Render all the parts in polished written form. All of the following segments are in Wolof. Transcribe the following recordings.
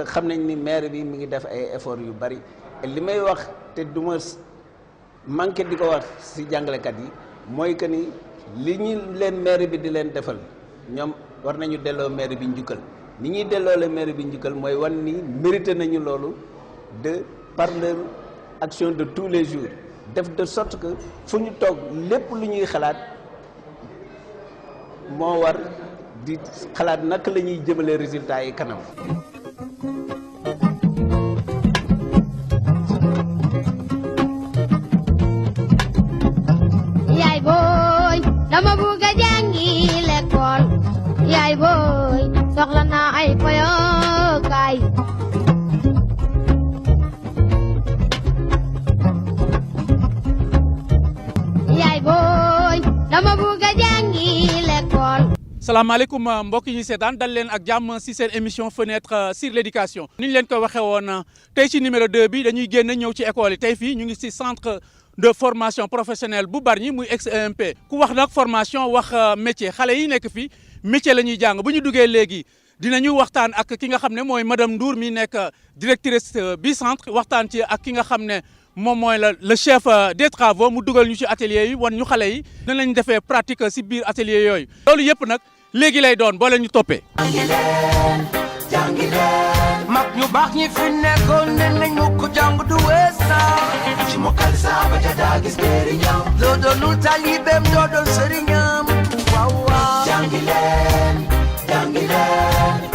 xam nañ ni maire bi mi ngi def ay effort yu bari li may wax te du ma manqué di ko wax ci jàngalekat yi mooy que ni li ñu leen maire bi di leen defal ñoom war nañu delloo maire bi njukkal ni ñuy delloo la maire bi njukkal mooy wan ni mérité nañu loolu de par leur action de tous les jours def de sorte que fu ñu toog lépp lu ñuy xalaat moo war di xalaat naka la ñuy jëmale résultats yi kanam. yaay booy dama bugg a jàngi l'école yaay booy soxla naa ay foyokaay yaay booy dama bugg a jàngi l'école. salaamaaleykum mbokk yi ñu seetaan dal leen ak jàmm ci seen émission fenêtre sur l'éducation ni ñu leen ko waxee woon tey ci numéro 2 bi dañuy génn ñëw ci école yi tey fii ñu ngi ci centre de formation professionnelle bu Bargny muy ex-EMP ku wax nag formation wax métier xale yi nekk fii métier la ñuy jàng bu ñu duggee léegi dinañu waxtaan ak ki nga xam ne mooy madame Ndour mi nekk directrice bi centre waxtaan ci ak ki nga xam ne moom mooy le chef des travaux mu dugal ñu ci atelier yi wan ñu xale yi nan lañ defee pratique ci biir atelier yooyu loolu yëpp nag léegi lay doon boo leen ñu toppee. jàngi leen mag ñu baax ñi fi nekkoon ne nañu ko jàng du weesa ci mokkal saaba ja daa gis njëriñam doo doonul talibeem doo doon sëriñam waaw waaw jàngi leen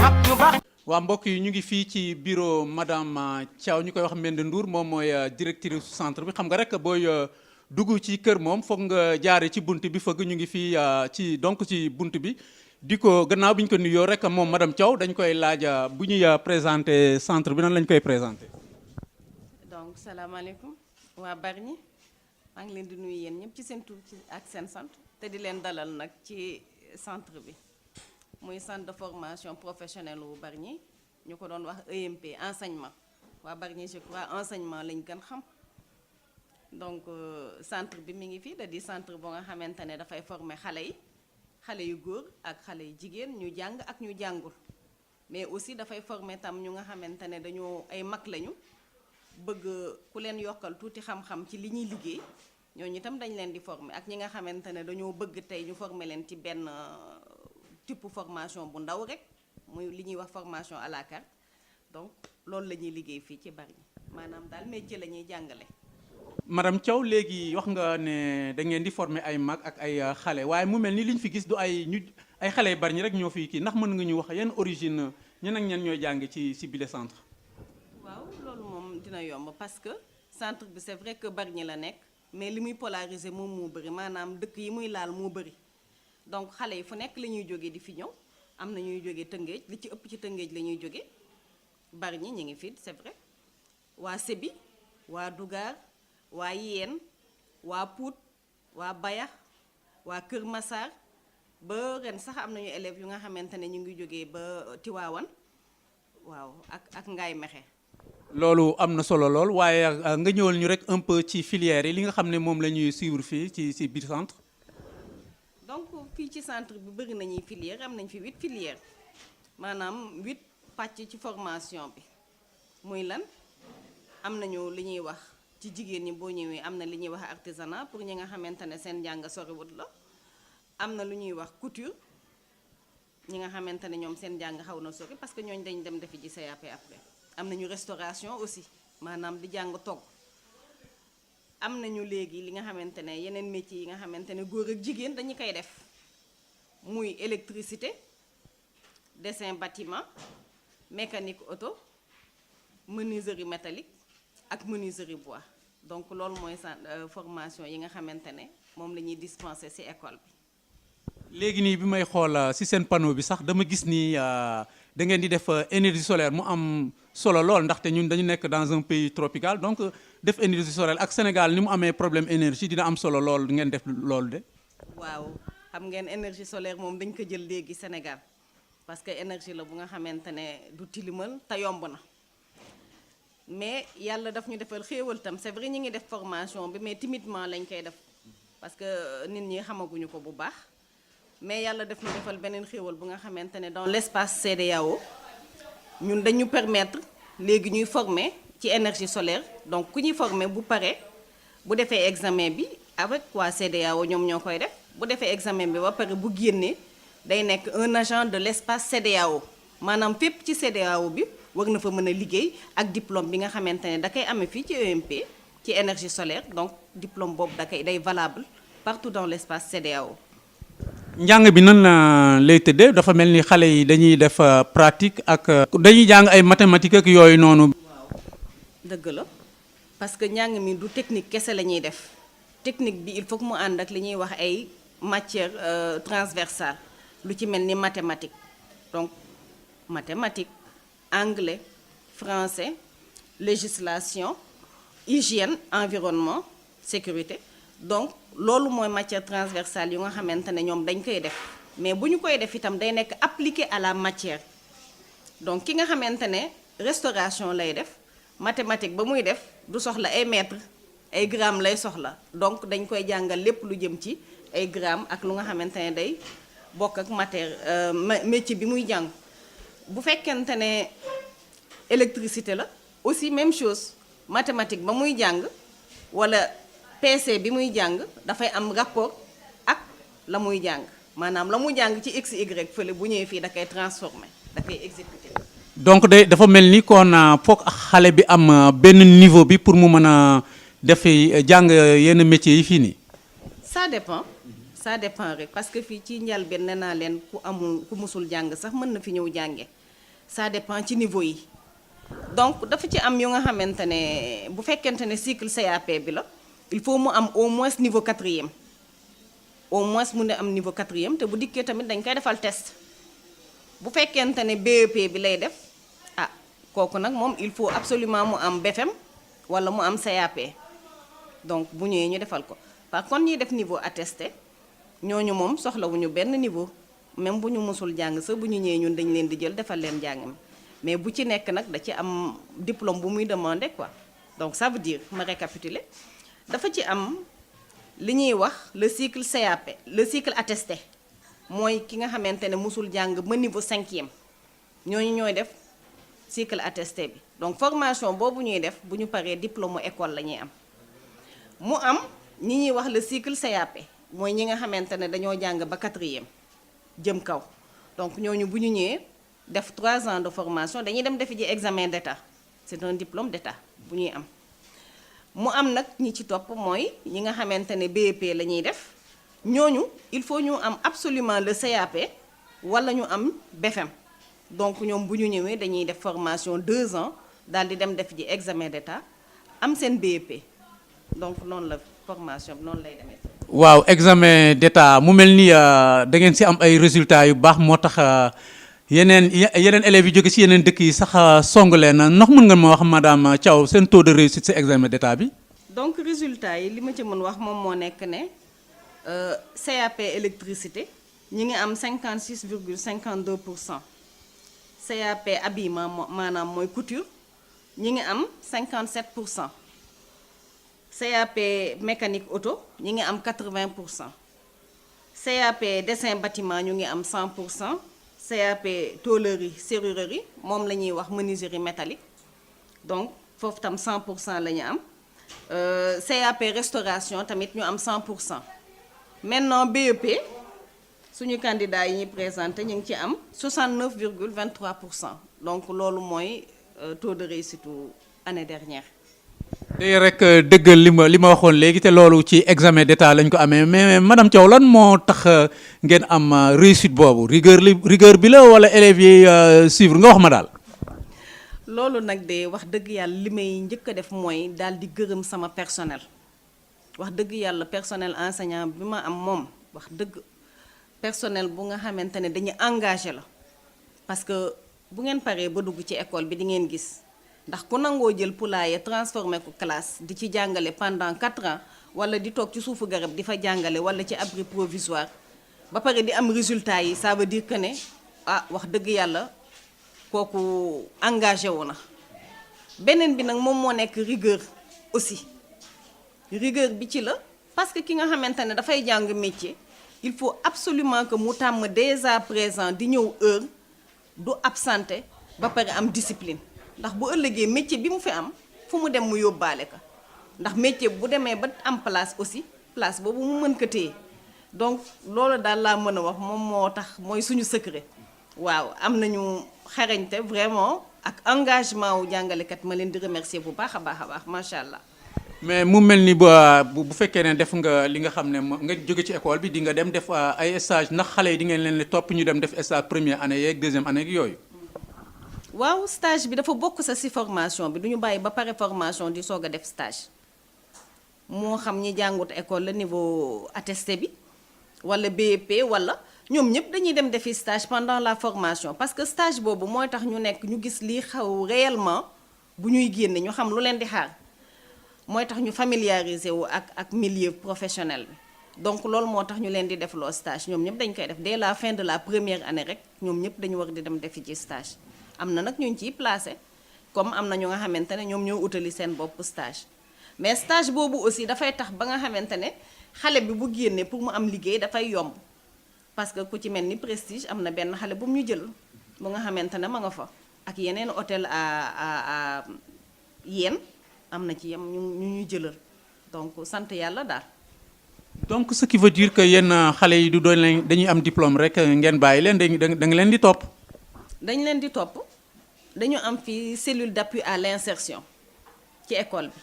mag ñu baax. waa mbokk yi ñu ngi fii ci bureau madame Thiaw ñu koy wax Mbende Ndour moom mooy directrice centre bi xam nga rek booy dugg ci kër moom foog nga jaare ci bunt bi fëgg ñu ngi fii ci bunt bi di ko gannaaw bi ñu ko nuyoo rek moom madame Thiaw dañ koy laaj bu ñuy présenter centre bi nan lañ koy présenter. donc salaamaaleykum waa Bargny maa ngi leen di nuyu yéen ñëpp ci seen tur ak seen sant te di leen dalal nag ci centre bi muy centre de formation professionnelle wu Bargny ñu ko doon wax EMP enseignement waa Bargny je crois enseignement lañ gën xam donc centre bi mi ngi fii da di centre boo nga xamante ne dafay former xale yu góor ak xale yu jigéen ñu jàng ak ñu jàngul mais aussi dafay former tam ñu nga xamante ne dañoo ay mag lañu bëgg ku leen yokkal tuuti xam-xam ci li ñuy liggéey ñooñu itam dañ leen di former ak ñi nga xamante ne dañoo bëgg tey ñu former leen ci benn type formation bu ndaw rek muy li ñuy wax formation à la carte donc loolu la ñuy liggéey fii ci Bargny maanaam daal métier la ñuy jàngale. madame Thiaw léegi wax nga ne da ngeen di former ay mag ak ay xale waaye mu mel ni li ñu fi gis du ay xale yu Bargny rek ñoo fi kii ndax mën nga ñu wax yan origine ñan ak ñan ñooy jàng ci bile centre. waaw loolu moom dina yomb parce que centre bi c'est vrai que Bargny la nekk mais li muy polariser moom moo bëri maanaam dëkk yi muy laal moo bëri donc xale yi fu nekk la ñuy jógee di fi ñëw am na ñuy jógee Tëngéej li ci ëpp ci Tëngéej la ñuy jógee Bargny ñu ngi fi c'est vrai waa Sébi waa Dougar. waa Yeen waa Pout waa Bayax waa Kër Massar ba ren sax am nañu élèves yu nga xamante ne ñu ngi jógee ba Tiwaawan waaw ak Ngaay Mexe. loolu am na solo lool waaye nga ñëwal ñu rek un peu ci filière yi li nga xam ne moom la ñuy suivre fii ci biir centre. donc fii ci centre bi bëri nañuy filière am nañ fi 8 filières maanaam 8 pàcc ci formation bi muy lan am nañu li ñuy wax. ci jigéen ñi boo ñëwee am na li ñuy wax artisanat pour ñi nga xamante ne seen njàng soriwut la am na lu ñuy wax couture ñi nga xamante ne ñoom seen njàng xaw na sori parce que ñooñu dañ dem defi ji CAP après am nañu restauration aussi maanaam di jàng togg am nañu léegi li nga xamante ne yeneen métiers yi nga xamante ne góor ak jigéen dañu koy def muy électricité dessin bâtiment mécanique auto menuiserie métallique ak menuiserie bois donc loolu mooy formation yi nga xamante ne moom la ñuy dispenser ci école bi. léegi nii bi may xool ci seen panneau bi sax dama gis ni da ngeen di def énergie solaire mu am solo lool ndaxte ñun dañu nekk dans un pays tropical donc def énergie solaire ak Sénégal ni mu amee problème énergie dina am solo lool ngeen def loolu de. waaw xam ngeen énergie solaire moom dañ ko jël léegi Sénégal parce que énergie la bu nga xamante ne du tilimal te yomb na. mais yàlla daf ñu defal xéewal tam c'est vrai ñu ngi def formation bi mais timidement lañ koy def parce que nit ñi xamaguñu ko bu baax mais yàlla daf ñu defal beneen xéewal bu nga xamante ne dans l'espace CEDEAO ñun dañu permettre léegi ñuy former ci énergie solaire donc ku ñuy former bu paree bu defee examen bi avec waa CEDEAO ñoom ñoo koy def bu defee examen bi ba pare bu génnee day nekk un agent de l'espace CEDEAO maanaam fépp ci CEDEAO bi war na fa mën a liggéey ak diplôme bi nga xamante ne da koy amee fii ci EMP ci énergie solaire donc diplôme boobu day valable partout dans l'espace CEDEAO. njàng bi nan la lay tëddee dafa mel ni xale yi dañuy def pratique ak dañuy jàng ay mathématiques ak yooyu noonu. dëgg la parce que njàng mi du technique kese la ñuy def technique bi il faut que mu ànd ak li ñuy wax ay matières transversales lu ci mel ni mathématique donc mathématique anglais français législation hygiène environnement sécurité donc loolu mooy matière transversale yu nga xamante ne ñoom dañ koy def mais bu ñu koy def itam day nekk appliqué à la matière donc ki nga xamante ne restauration lay def mathématique ba muy def du soxla ay mètres ay grammes lay soxla donc dañ koy jàngal lépp lu jëm ci ay grammes ak lu nga xamante ne day bokk ak matière métier bi muy jàng bu fekkente ne électricité la aussi même chose mathématique ba muy jàng wala PC bi muy jàng dafay am rapport ak la muy jàng maanaam la muy jàng ci x y fële bu ñëwee fii da koy transformer da koy exécuter. donc dafa mel ni kon foog xale bi am benn niveau bi pour mu mën a def jàng yenn métiers yi fii nii. ça dépend rek parce que fii ci njëlbéen nee naa leen ku musul jàng sax mën na fi ñëw jànge ça dépend ci niveau yi donc dafa ci am yu nga xamante ne bu fekkente ne cycle CAP bi la il faut mu am au moins niveau 4e au moins mu ne am niveau 4e te bu dikkee tamit dañ koy defal test bu fekkente ne BEP bi lay def kooku nag moom il faut absolument mu am BFM wala mu am CAP donc bu ñëwee ñu defal ko par contre ñuy def niveau attesté ñooñu moom soxlawuñu benn niveau même bu ñu musul jàng sax bu ñu ñëwee ñun dañ leen di jël defal leen njàng mi mais bu ci nekk nag da ci am diplôme bu muy demander quoi donc ça veut dire ma récapituler dafa ci am li ñuy wax le cycle CAP le cycle attesté mooy ki nga xamante ne musul jàng ba niveau 5e ñooñu ñooy def cycle attesté bi donc formation boobu ñuy def bu ñu paree diplôme école la ñuy am mu am ñi ñuy wax le cycle CAP mooy ñi nga xamante ne dañoo jàng ba 4e jëm kaw donc ñooñu bu ñu ñëwee def 3 ans de formation dañuy dem defi ji examen d'état c'est un diplôme d'état bu ñuy am mu am nag ñi ci topp mooy ñi nga xamante ne BEP la ñuy def ñooñu il faut ñu am absolument le CAP wala ñu am BFM donc ñoom bu ñu ñëwee dañuy def formation 2 ans daal di dem def ji examen d'état am seen BEP donc noonu la formation bi noonu lay demee. waaw examen d'état mu mel ni da ngeen ci am ay résultats yu baax moo tax yeneen élèves yi jóge ci yeneen dëkk yi sax song leen ndax mën nga ma wax madame Thiaw seen taux de réussite ci examen d'état bi. donc résultats yi li ma ci mën wax moom moo nekk ne CAP électricité ñi ngi am 56,52%. CAP habillement maanaam mooy couture ñi ngi am 57%. CAP mécanique auto ñi ngi am 80%. CAP dessin bâtiment ñu ngi am 100%. CAP tôlerie serrurerie moom la ñuy wax menuiserie métallique donc foofu tam 100% la ñu am. CAP restauration tamit ñu am 100%. maintenant BEP suñu candidat yi ñuy présenté ñu ngi ci am 69,23% donc loolu mooy taux de réussite année dernière. day rek dëggal li ma waxoon léegi te loolu ci examen d'état lañ ko amee mais madame Thiaw lan moo tax ngeen am réussite boobu rigueur bi la wala élèves yi suivre nga wax ma daal. loolu nag de wax dëgg yàlla li may njëkk a def mooy daal di gërëm sama personnel wax dëgg yàlla personnel enseignant bi ma am moom wax dëgg. personnel bu nga xamante ne dañu engagé la parce que bu ngeen paree ba dugg ci école bi di ngeen gis ndax ku nangoo jël poulailler transformé ko classe di ci jàngale pendant 4 ans wala di toog ci suufu garab di fa jàngale wala ci abri provisoire ba pare di am résultat yi ça veut dire que ne wax dëgg yàlla kooku engagé wu na beneen bi nag moom moo nekk rigueur aussi rigueur bi ci la parce que ki nga xamante ne dafay jàng métier. il faut absolument que mu tàmm dès à présent di ñëw heure du absenté ba pare am discipline ndax bu ëllëgee métier bi mu fi am fu mu dem mu yóbbaale ko ndax métier bu demee ba am place aussi place boobu mu mën ko téye donc loolu daal laa mën a wax moom moo tax mooy suñu secret waaw am nañu xarañte vraiment ak engagement wu jàngalekat ma leen di remercier bu baax a baax macha allah. mais mu mel ni bu fekkee ne def nga li nga xam ne nga jóge ci école bi di nga dem def ay stage ndax xale yi di ngeen leen topp ñu dem def stage première année yeeg deuxième année yooyu. waaw stage bi dafa bokk sa si formation bi du ñu bàyyi ba pare formation di soog a def stage moo xam ñi jàngut école la niveau attesté bi wala BEP wala ñoom ñëpp dañuy dem defi stage pendant la formation parce que stage boobu mooy tax ñu nekk ñu gis lii xaw réellement bu ñuy génne ñu xam lu leen di xaar mooy tax ñu familiariser wu ak milieu professionnel bi donc loolu moo tax ñu leen di def loo stage ñoom ñëpp dañ koy def dès la fin de la première année rek ñoom ñëpp dañu war di dem defi ci stage am na nag ñu ciy placé comme am na ñu nga xamante ne ñoom ñoo utali seen bopp stage mais stage boobu aussi dafay tax ba nga xamante ne xale bi bu génnee pour mu am liggéey dafay yomb parce que ku ci mel ni Prestige am na benn xale bu mu ñu jël bu nga xamante ne ma nga fa ak yeneen hôtel à yéen am na ci yam ñu jëlal donc sant yàlla daal. donc ce qui veut dire que yéen xale yi du doon leen dañuy am diplôme rek ngeen bàyyi leen da nga leen di topp. dañ leen di topp dañu am fi cellule d'appui à l'insertion ci école bi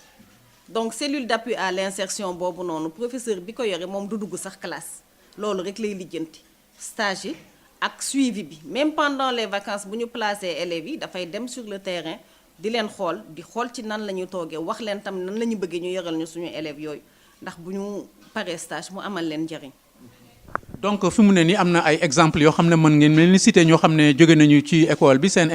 donc cellule d'appui à l'insertion boobu noonu professeur bi ko yore moom du dugg sax classe loolu rek lay lijjanti stage yi ak suivi bi même pendant les vacances bu ñu placé élèves yi dafay dem sur le terrain di leen xool di xool ci nan la ñu toogee wax leen tam nan la ñu bëggee ñu yoral ñu suñu élèves yooyu ndax bu ñu paree stage mu amal leen njëriñ. donc fi mu ne nii am na ay exemples yoo xam ne mën ngeen mel ni cité ñoo xam ne jóge nañu ci école bi seen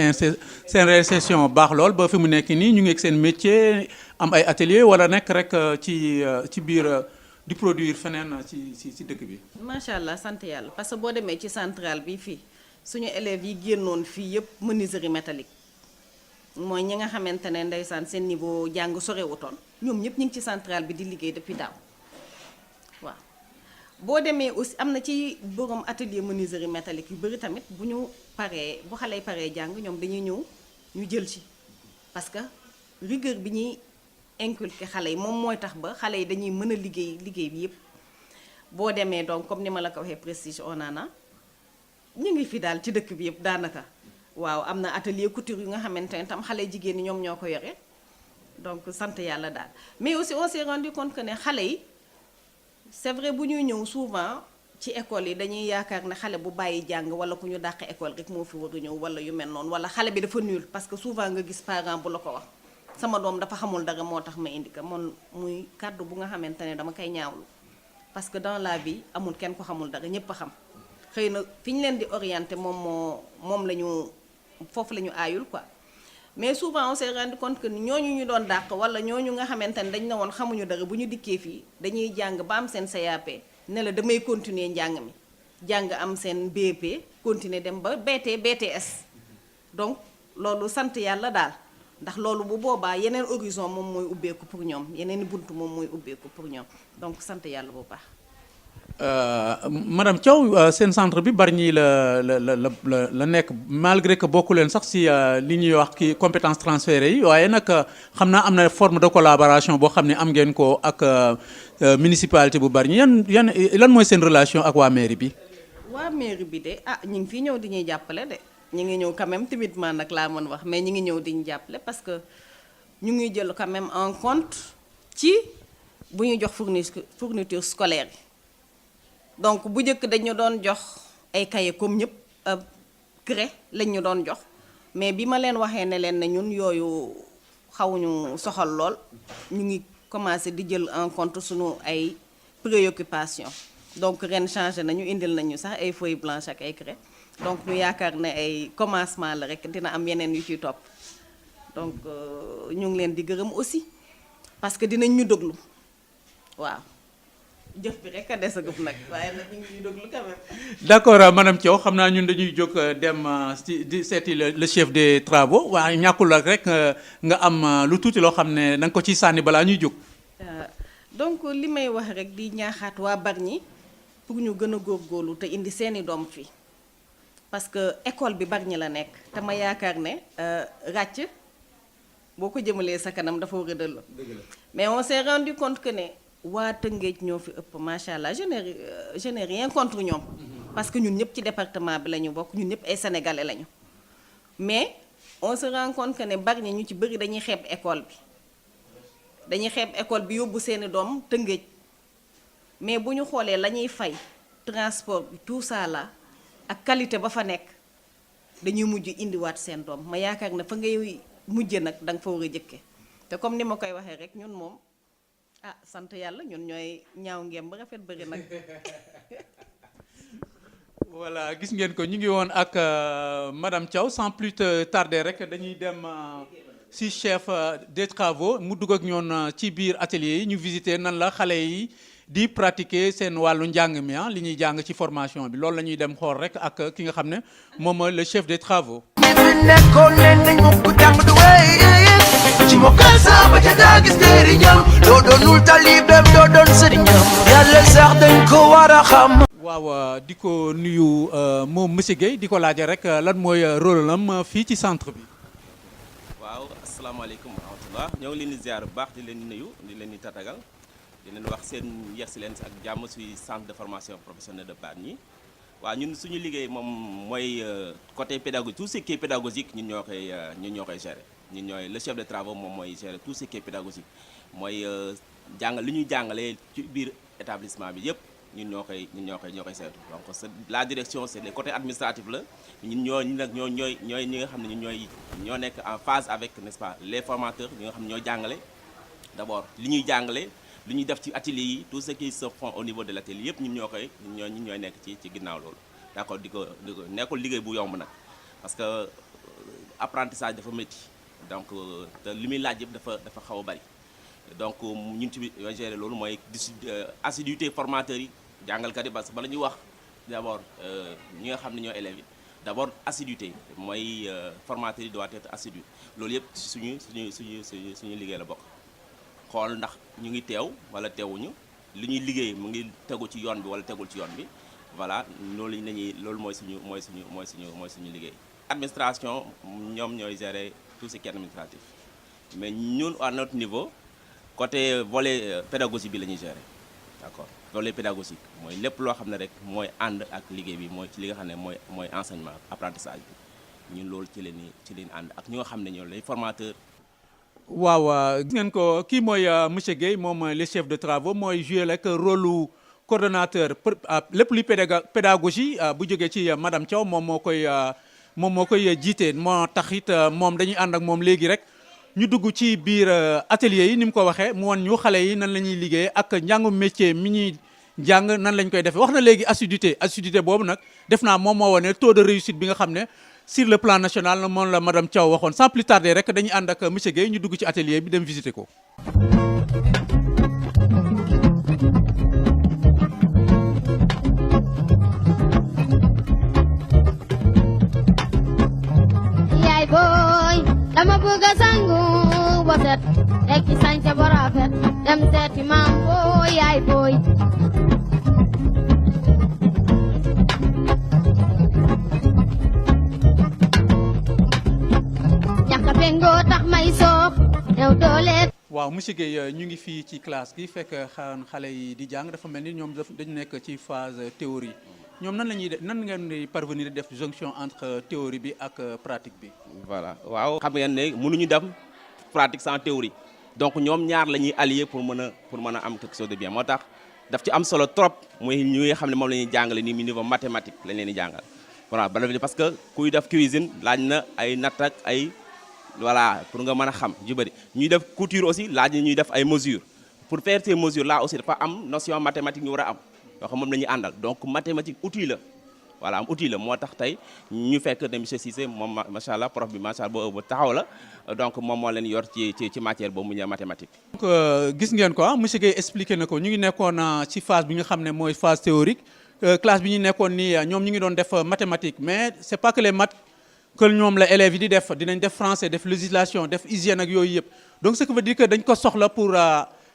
réinsertion baax lool ba fi mu nekk nii ñu ngi ak seen métier am ay atelier wala nekk rek ci biir di produire feneen ci dëkk bi. macha allah sant yàlla parce que boo demee ci centrale bi fii suñu élèves yi génnoon fii yëpp menuiserie métallique mooy ñi nga xamante ne ndeysaan seen niveau jàng sorewutoon ñoom ñëpp ñu ngi ci centrale bi di liggéey depuis daaw waaw. boo demee aussi am na ci borom atelier menuiserie métallique yu bëri tamit bu ñu paree bu xale yi paree jàng ñoom dañuy ñëw ñu jël ci parce que rigueur bi ñuy inculquer xale yi moom mooy tax ba xale yi dañuy mën a liggéey bi yépp boo demee donc comme ni ma la ko waxee Prestige Onana ñu ngi fi daal ci dëkk bi yépp daanaka waaw am na atelier couture yu nga xamante ne tam xale jigéen ñi ñoom ñoo ko yore donc sant yàlla daal mais aussi on s'est rendu compte que ne xale yi c'est vrai bu ñuy ñëw souvent ci école yi dañuy yaakaar ne xale bu bàyyi jàng wala ku ñu dàq école rek moo fi war a ñëw wala yu mel noonu wala xale bi dafa nul parce que souvent nga gis parent bu la ko wax sama doom dafa xamul dara moo tax ma indi ko man muy kàddu bu nga xamante ne dama koy ñaawlu parce que dans la vie amul kenn ko xamul dara ñépp a xam xëy na fi ñu leen di orienté moom la ñu foofu la ñu aayul quoi mais souvent on s'est rendu compte que ñooñu ñu doon dàq wala ñooñu nga xamante ne dañ ne woon xamuñu dara bu ñu dikkee fii dañuy jàng ba am seen CAP ne la damay continuer njàng mi jàng am seen BEP continuer dem ba BTS donc loolu sant yàlla daal ndax loolu bu boobaa yeneen horizon moom mooy ubbeeku pour ñoom yeneen buntu moom mooy ubbeeku pour ñoom donc sant yàlla bu baax. madame Thiaw seen centre bi Bargny la nekk malgré que bokku leen sax si li ñuy wax ki compétences transférées yi waaye nag xam naa am na forme de collaboration boo xam ne am ngeen ko ak municipalité bu Bargny lan mooy seen relation ak waa mairie bi. waa mairie bi de ñu ngi fii ñëw di ñuy jàppale de ñu ngi ñëw quand même timidement nag laa mën wax mais ñu ngi ñëw di ñu jàppale parce que ñu ngi jël quand même en compte ci bu ñu jox fourniture scolaire yi. donc bu njëkk dañu doon jox ay cahier comme ñëpp craie lañ ñu doon jox mais bi ma leen waxee ne leen ne ñun yooyu xawuñu soxal lool ñu ngi commencé di jël en compte suñu ay préoccupations donc ren changé nañu indil nañu sax ay feuilles blanches ak ay craie donc ñu yaakaar ne ay commencement la rek dina am yeneen yu ciy topp donc ñu ngi leen di gërëm aussi parce que dinañ ñu déglu waaw. jëf bi rek a desagum nag waaye nag ñu ngi ñuy déglu quand même. d'accord madame Thiaw xam naa ñun dañuy jóg dem di seeti le chef des travaux waaye ñàkkul ak rek nga am lu tuuti loo xam ne da nga ko ciy sànni balaa ñuy jóg. donc li may wax rek di ñaaxaat waa Bargny pour ñu gën a góorgóorlu te indi seeni doom fii parce que école bi Bargny la nekk te ma yaakaar ne ràcc boo ko jëmalee sa kanam dafa war a dëll mais on s'est rendu compte que ne waa Tëngéej ñoo fi ëpp macha allah je n'ai rien contre ñoom parce que ñun ñëpp ci département bi la ñu bokk ñun ñëpp ay sénégalais lañu mais on se rend compte que ne Bargny ñu ci bëri dañuy xeeb école bi yóbbu seeni doom Tëngéej mais bu ñu xoolee la ñuy fay transport bi tout ça là ak qualité ba fa nekk dañuy mujj indiwaat seen doom ma yaakaar ne fa ngay mujje nag da nga fa war a jëkke te comme ni ma koy waxee rek ñun moom sant yàlla ñun ñooy ñaaw ngeem ba rafet bëri nag. voilà gis ngeen ko ñu ngi woon ak madame Thiaw sans plus tarder rek dañuy dem si chef des travaux mu dugg ak ñoon ci biir atelier yi ñu visiter nan la xale yi di pratiquer seen wàllu njàng mi li ñuy jàng ci formation bi loolu la ñuy dem xool rek ak ki nga xam ne moom mooy le chef des travaux. ci mokkal saa ba ca daa gis njëriñam doo doonul talibeem doo doon sëriñam yàlla sax dañ ko war a xam. waaw di ko nuyu moom monsieur Guèye di ko laajee rek lan mooy rôle am fii ci centre bi. waaw asalaamaaleykum wa rahmatullah ñoo ngi leen di ziar bu baax di leen nuyu di leen di tatagal di leen wax seen yegsi leen ak jàmm suy centre de formation professionnelle de Bargny. waaw ñun suñu liggéey moom mooy côté pédagogique tout ce qui est pédagogique ñun ñoo koy gérer ñun ñooy le chef de travaux moom mooy gérer tout ce qui est pédagogique mooy jàngal li ñuy jàngalee ci biir établissement bi yëpp ñun ñoo koy saytu donc la direction c'est le côté administratif la ñun ñooy ñi nga xam ne ñoo nekk en phase avec n'est-ce pas les formateurs ñi nga xam ne ñoo jàngale d'abord li ñuy jàngale li ñuy def ci atelier yi tout ce qui se font au niveau de l'atelier yëpp ñun ñooy nekk ci ginnaaw loolu d'accord di ko nekkul liggéey bu yomb nag parce que apprentissage dafa métti donc te li muy laaj yëpp dafa xaw a bari donc ñun ci ñooy gérer loolu mooy assiduité formateurs yi jàngalkat yi parce que bala ñuy wax d'abord ñi nga xam ne ñoo élèves yi d'abord assiduité mooy formateurs yi doit être assidu loolu yëpp suñu liggéey la bokk xool ndax ñu ngi teew wala teewuñu li ñuy liggéey mu ngi tegu ci yoon bi wala tegul ci yoon bi voilà loolu mooy suñu liggéey. administration ñoom ñooy gérer tout ce qui est administratif mais ñun à notre niveau côté volet pédagogique bi la ñuy gérer d'accord volet pédagogique mooy lépp loo xam ne rek mooy ànd ak liggéey bi mooy ci li nga xam ne mooy enseignement apprentissage bi ñun loolu ci leen ànd ak ñi nga xam ne ñoo lay formateur. waaw gis ngeen ko kii mooy monsieur Guèye moom le chef de travaux mooy jouer rek rôle lu coordonnateur lépp luy pédagogie bu jógee ci madame Thiaw moom moo koy jiite moo tax it moom dañuy ànd ak moom léegi rek ñu dugg ci biir atelier yi ni mu ko waxee mu wan ñu xale yi nan la ñuy liggéey ak njàngu métier mi ñuy jàng nan lañ koy defee wax na léegi assiduité boobu nag def naa moom moo wane taux de réussite bi nga xam ne sur le plan national moom la madame Thiaw waxoon sans plus tarder rek dañuy ànd ak monsieur Guèye ñu dugg ci atelier bi dem visiter ko. yaay booy dama bëgg a sangu ba set tekki sañse ba rafet dem seeti maam booy yaay booy. waaw monsieur Guèye ñu ngi fii ci classe gi fekk xale yi di jàng dafa mel ni ñoom dañu nekk ci phase théorie ñoom nan la ñuy def nan ngeen di parvenir def jonction entre théorie bi ak pratique bi. voilà waaw xam ngeen ne mënuñu def pratique sans théorie donc ñoom ñaar la ñuy allier pour mën a am quelque chose de bien moo tax daf ci am solo trop muy ñi nga xam ne moom la ñuy jàngale nii niveau mathématique lañ leen di jàngal voilà parce que kuy def cuisine laaj na ay natt ak ay. voilà pour nga mën a xam ju bëri ñuy def couture aussi laaj ñuy def ay mesures pour faire ces mesures là aussi dafa am notion mathématique ñu war a am yoo xam moom la ñuy àndal donc mathématique outil la voilà am outil la moo tax tey ñu fekk ne monsieur Cissé moom macha allah prof bi macha allah boobu taxaw la donc moom moo leen yor ci matière boobu mu ñëw mathématique. donc gis ngeen ko monsieur Guèye expliqué na ko ñu ngi nekkoon ci phase bi nga xam ne mooy phase théorique classe bi ñu nekkoon nii ñoom ñu ngi doon def mathématique mais c'est pas que les maths que ñoom la élèves yi di def dinañ def français def législation def hygiène ak yooyu yëpp donc ce qui veut dire que dañ ko soxla pour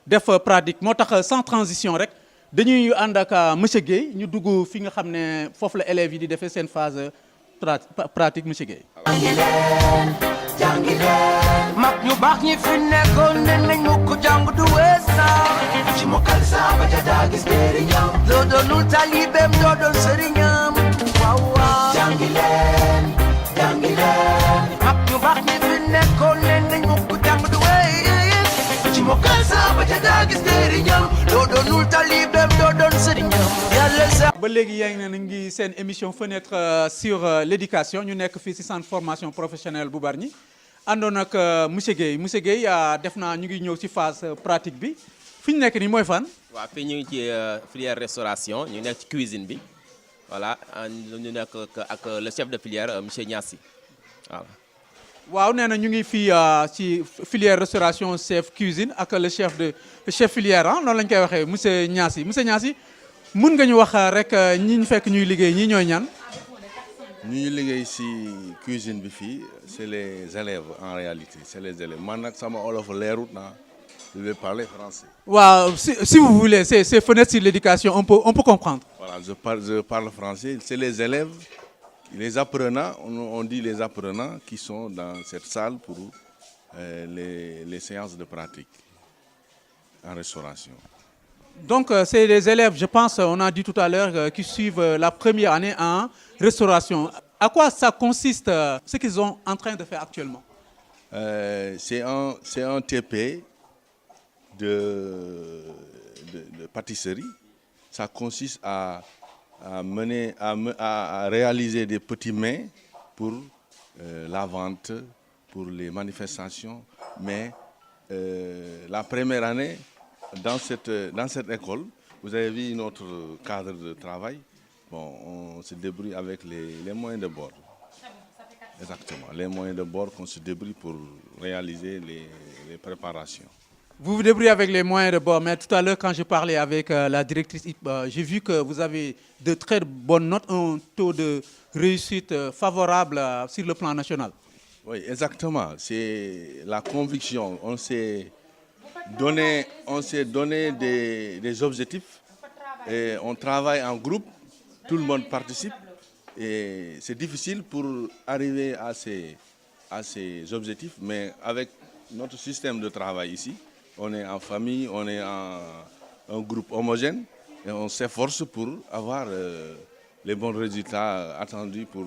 def pratique moo tax sans transition rek dañuy ànd ak monsieur Guèye ñu dugg fi nga xam ne foofu la élèves yi di defee seen phase pratique, monsieur Gueye. mag ñu baax ñi fi nekkoon ne nañ mu ko jàng du wees na ci mokkal saaba ja daa gis njëriñam loo doonul taalibeem doo doon sëriñam waaw waaw jàngi leen mag ñu baax ñi fi nekkoon ne nañ mu ko jàng du wees ci mokkal saaba ja daa gis njëriñam loo doonul taalibeem doo doon sëriñam yàlla sa ba léegi yaa ngi ne ngi seen émission fenêtre sur l'éducation ñu nekk fii ci centre formation professionnelle bu Bargny àndoon ak monsieur Gueye def naa ñu ngi ñëw ci phase pratique bi fi ñu nekk nii mooy fan. waaw fii ñu ngi ci filière restauration ñu nekk ci cuisine bi voilà ñu nekk ak le chef de filière monsieur Niassi voilà. waaw nee na ñu ngi fii ci filière restauration chef cuisine ak le chef filière ah noonu lañ koy waxee monsieur Niassi mun nga ñu wax rek ñi ñu fekk ñuy liggéey ñii ñooy ñan. ñuy liggéey ci cuisine bi fii c'est les élèves en réalité c'est les élèves man nag sama olof leerut na je vais parler français. waaw si vous voulez c'est fenêtre sur l'éducation on peut comprendre. voilà je parle français c'est les élèves les apprenants on dit les apprenants qui sont dans cette salle pour les séances de pratique en restauration. Donc c'est les élèves, je pense, on a dit tout à l'heure, qui suivent la première année en restauration. À quoi ça consiste, ce qu'ils sont en train de faire actuellement? C'est un TP de pâtisserie. Ça consiste à réaliser des petits mets pour la vente, pour les manifestations. Mais la première année, dans cette école, vous avez vu notre cadre de travail. Bon, on se débrouille avec les moyens de bord. Exactement, les moyens de bord qu'on se débrouille pour réaliser les préparations. Vous vous débrouillez avec les moyens de bord, mais tout à l'heure, quand je parlais avec la directrice, j'ai vu que vous avez de très bonnes notes, un taux de réussite favorable sur le plan national. Oui, exactement. C'est la conviction. On s'est donné des objectifs et on travaille en groupe, tout le monde participe et c'est difficile pour arriver à ces objectifs, mais avec notre système de travail ici, on est en famille, on est un groupe homogène et on s'efforce pour avoir les bons résultats attendus pour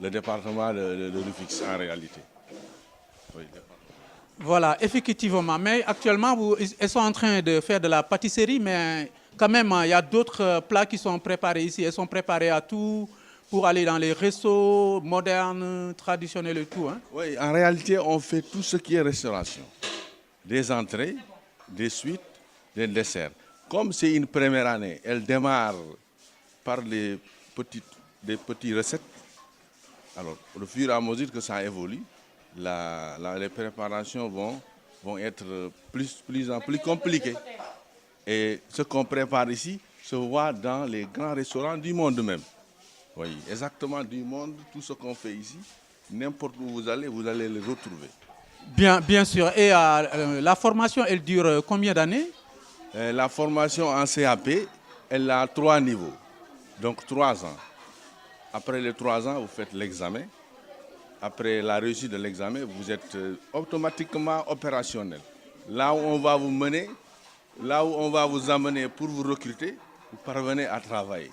le département de Rufisque en réalité. Oui. Voilà, effectivement. Mais actuellement, ils sont en train de faire de la pâtisserie, mais quand même, il y a d'autres plats qui sont préparés ici. Ils sont préparés à tout pour aller dans les restos modernes, traditionnels et tout. Hein? Oui, en réalité, on fait tout ce qui est restauration. Des entrées, des suites, des desserts. Comme c'est une première année, elle démarre par des petites recettes. Alors, au fur et à mesure que ça évolue, les préparations vont être plus en plus compliquées. Et ce qu'on prépare ici se voit dans les grands restaurants du monde même. Oui, exactement du monde, tout ce qu'on fait ici, n'importe où vous allez le retrouver. Bien sûr. Et la formation, elle dure combien d'années? La formation en CAP, elle a 3 niveaux, donc 3 ans. Après les 3 ans, vous faites l'examen. Après la réussite de l'examen, vous êtes automatiquement opérationnel. Là où on va vous mener, là où on va vous amener pour vous recruter, vous parvenez à travailler.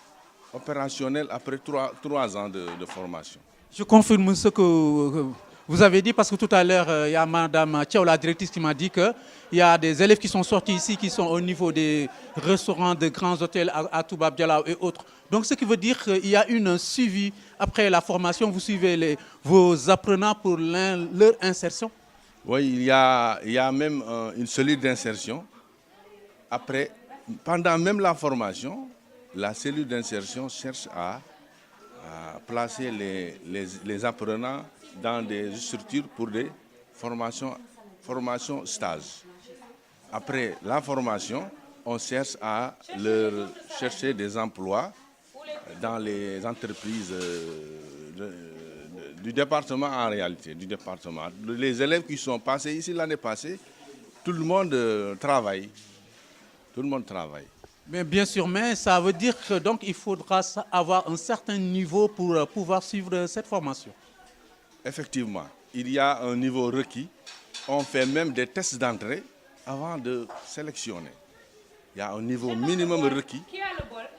Opérationnel après 3 ans de formation. Je confirme ce que vous avez dit parce que tout à l'heure, il y a Madame Thiaw, la directrice, qui m'a dit qu'il y a des élèves qui sont sortis ici, qui sont au niveau des restaurants, de grands hôtels à Toubab Dialaw et autres. Donc ce qui veut dire qu'il y a un suivi après la formation, vous suivez vos apprenants pour leur insertion? Oui, il y a même une cellule d'insertion. Après, pendant même la formation, la cellule d'insertion cherche à placer les apprenants dans des structures pour des formations stages. Après la formation, on cherche à leur chercher des emplois dans les entreprises du département en réalité, du département. Les élèves qui sont passés ici l'année passée, tout le monde travaille. Tout le monde travaille. Mais bien sûr, mais ça veut dire que donc il faudra avoir un certain niveau pour pouvoir suivre cette formation. Effectivement, il y a un niveau requis. On fait même des tests d'entrée avant de sélectionner. Il y a un niveau minimum requis.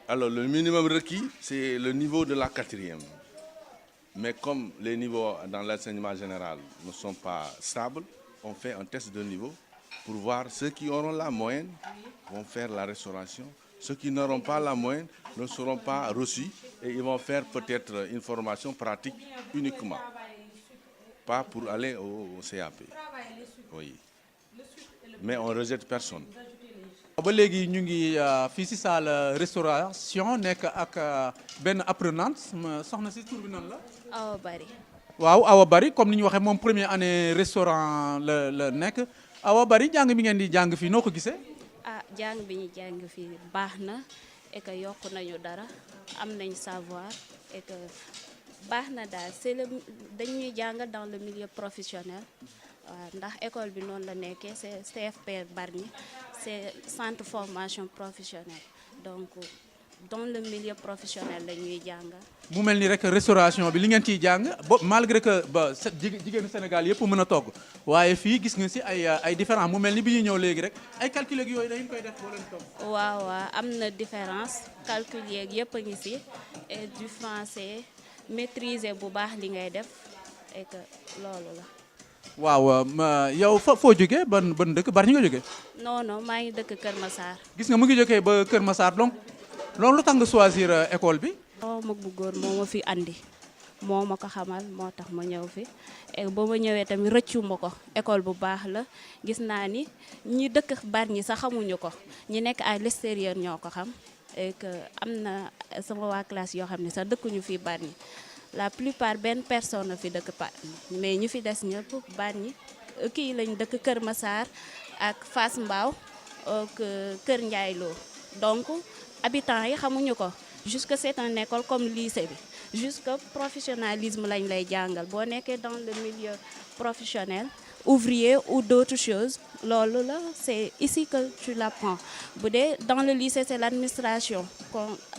Alors le minimum requis, c'est le niveau de la 4e. Mais comme les niveaux dans l'enseignement général ne sont pas stables, on fait un test de niveau pour voir ceux qui auront la moyenne vont faire la restauration. Ceux qui n'auront pas la moyenne ne seront pas reçus et ils vont faire peut-être une formation pratique uniquement, pas pour aller au CAP. Oui. Mais on ne rejette personne. ba léegi ñu ngi fii ci salle restauration nekk ak benn apprenante soxna si tur bi nan la. Awa Bari. waaw Awa Bari comme ni ñu waxee moom première année restaurant la nekk Awa Bari jàng mi ngeen di jàng fii noo ko gisee. Ah jàng bi ñu jàng fii baax na et que yokk nañu dara am nañ savoir et que baax na daal dañuy jàng dans le milieu professionnel. waaw ndax école bi noonu la nekkee c'est CFP Bargny c'est centre formation professionnelle donc dans le milieu professionnel la ñuy jàngal. mu mel ni rek restauration bi li ngeen ciy jàng ba malgré que ba jigéenu Sénégal yëpp mën a togg waaye fii gis nga ci ay différence mu mel ni bi ñuy ñëw léegi rek ay calcul ak yooyu dañu koy def boo leen togg. waaw am na différence calcul yeeg yëpp a ngi ci et du français maîtriser bu baax li ngay def et que loolu la. waaw yow foo jógee ban dëkk Bargny nga jógee. non maa ngi dëkk Kër Massar. gis nga mu ngi jógee ba Kër Massar donc loolu lu tax nga choisir école bi. mag bu góor moo ma fi andi moo ma ko xamal moo tax ma ñëw fi et ba ma ñëwee tamit rëccu ma ko école bu baax la gis naa ni ñi dëkk Bargny sax xamuñu ko ñi nekk à l'extérieur ñoo ko xam et que am na sama waa classe yoo xam ne sax dëkkuñu fii Bargny. La plupart benn personne na fi dëkk mais ñu fi des ñëpp Bargny kii lañ dëkk Kër Massar ak Fass Mbao ak Kër Ndiaye Lo donc habitants yi xamuñu ko jusque c'est une école comme lycée bi jusque professionnalisme lañ lay jàngal boo nekkee dans le milieu professionnel ouvrier ou d'autres choses loolu la c'est ici que tu l'apprends bu dee dans le lycée c'est l'administration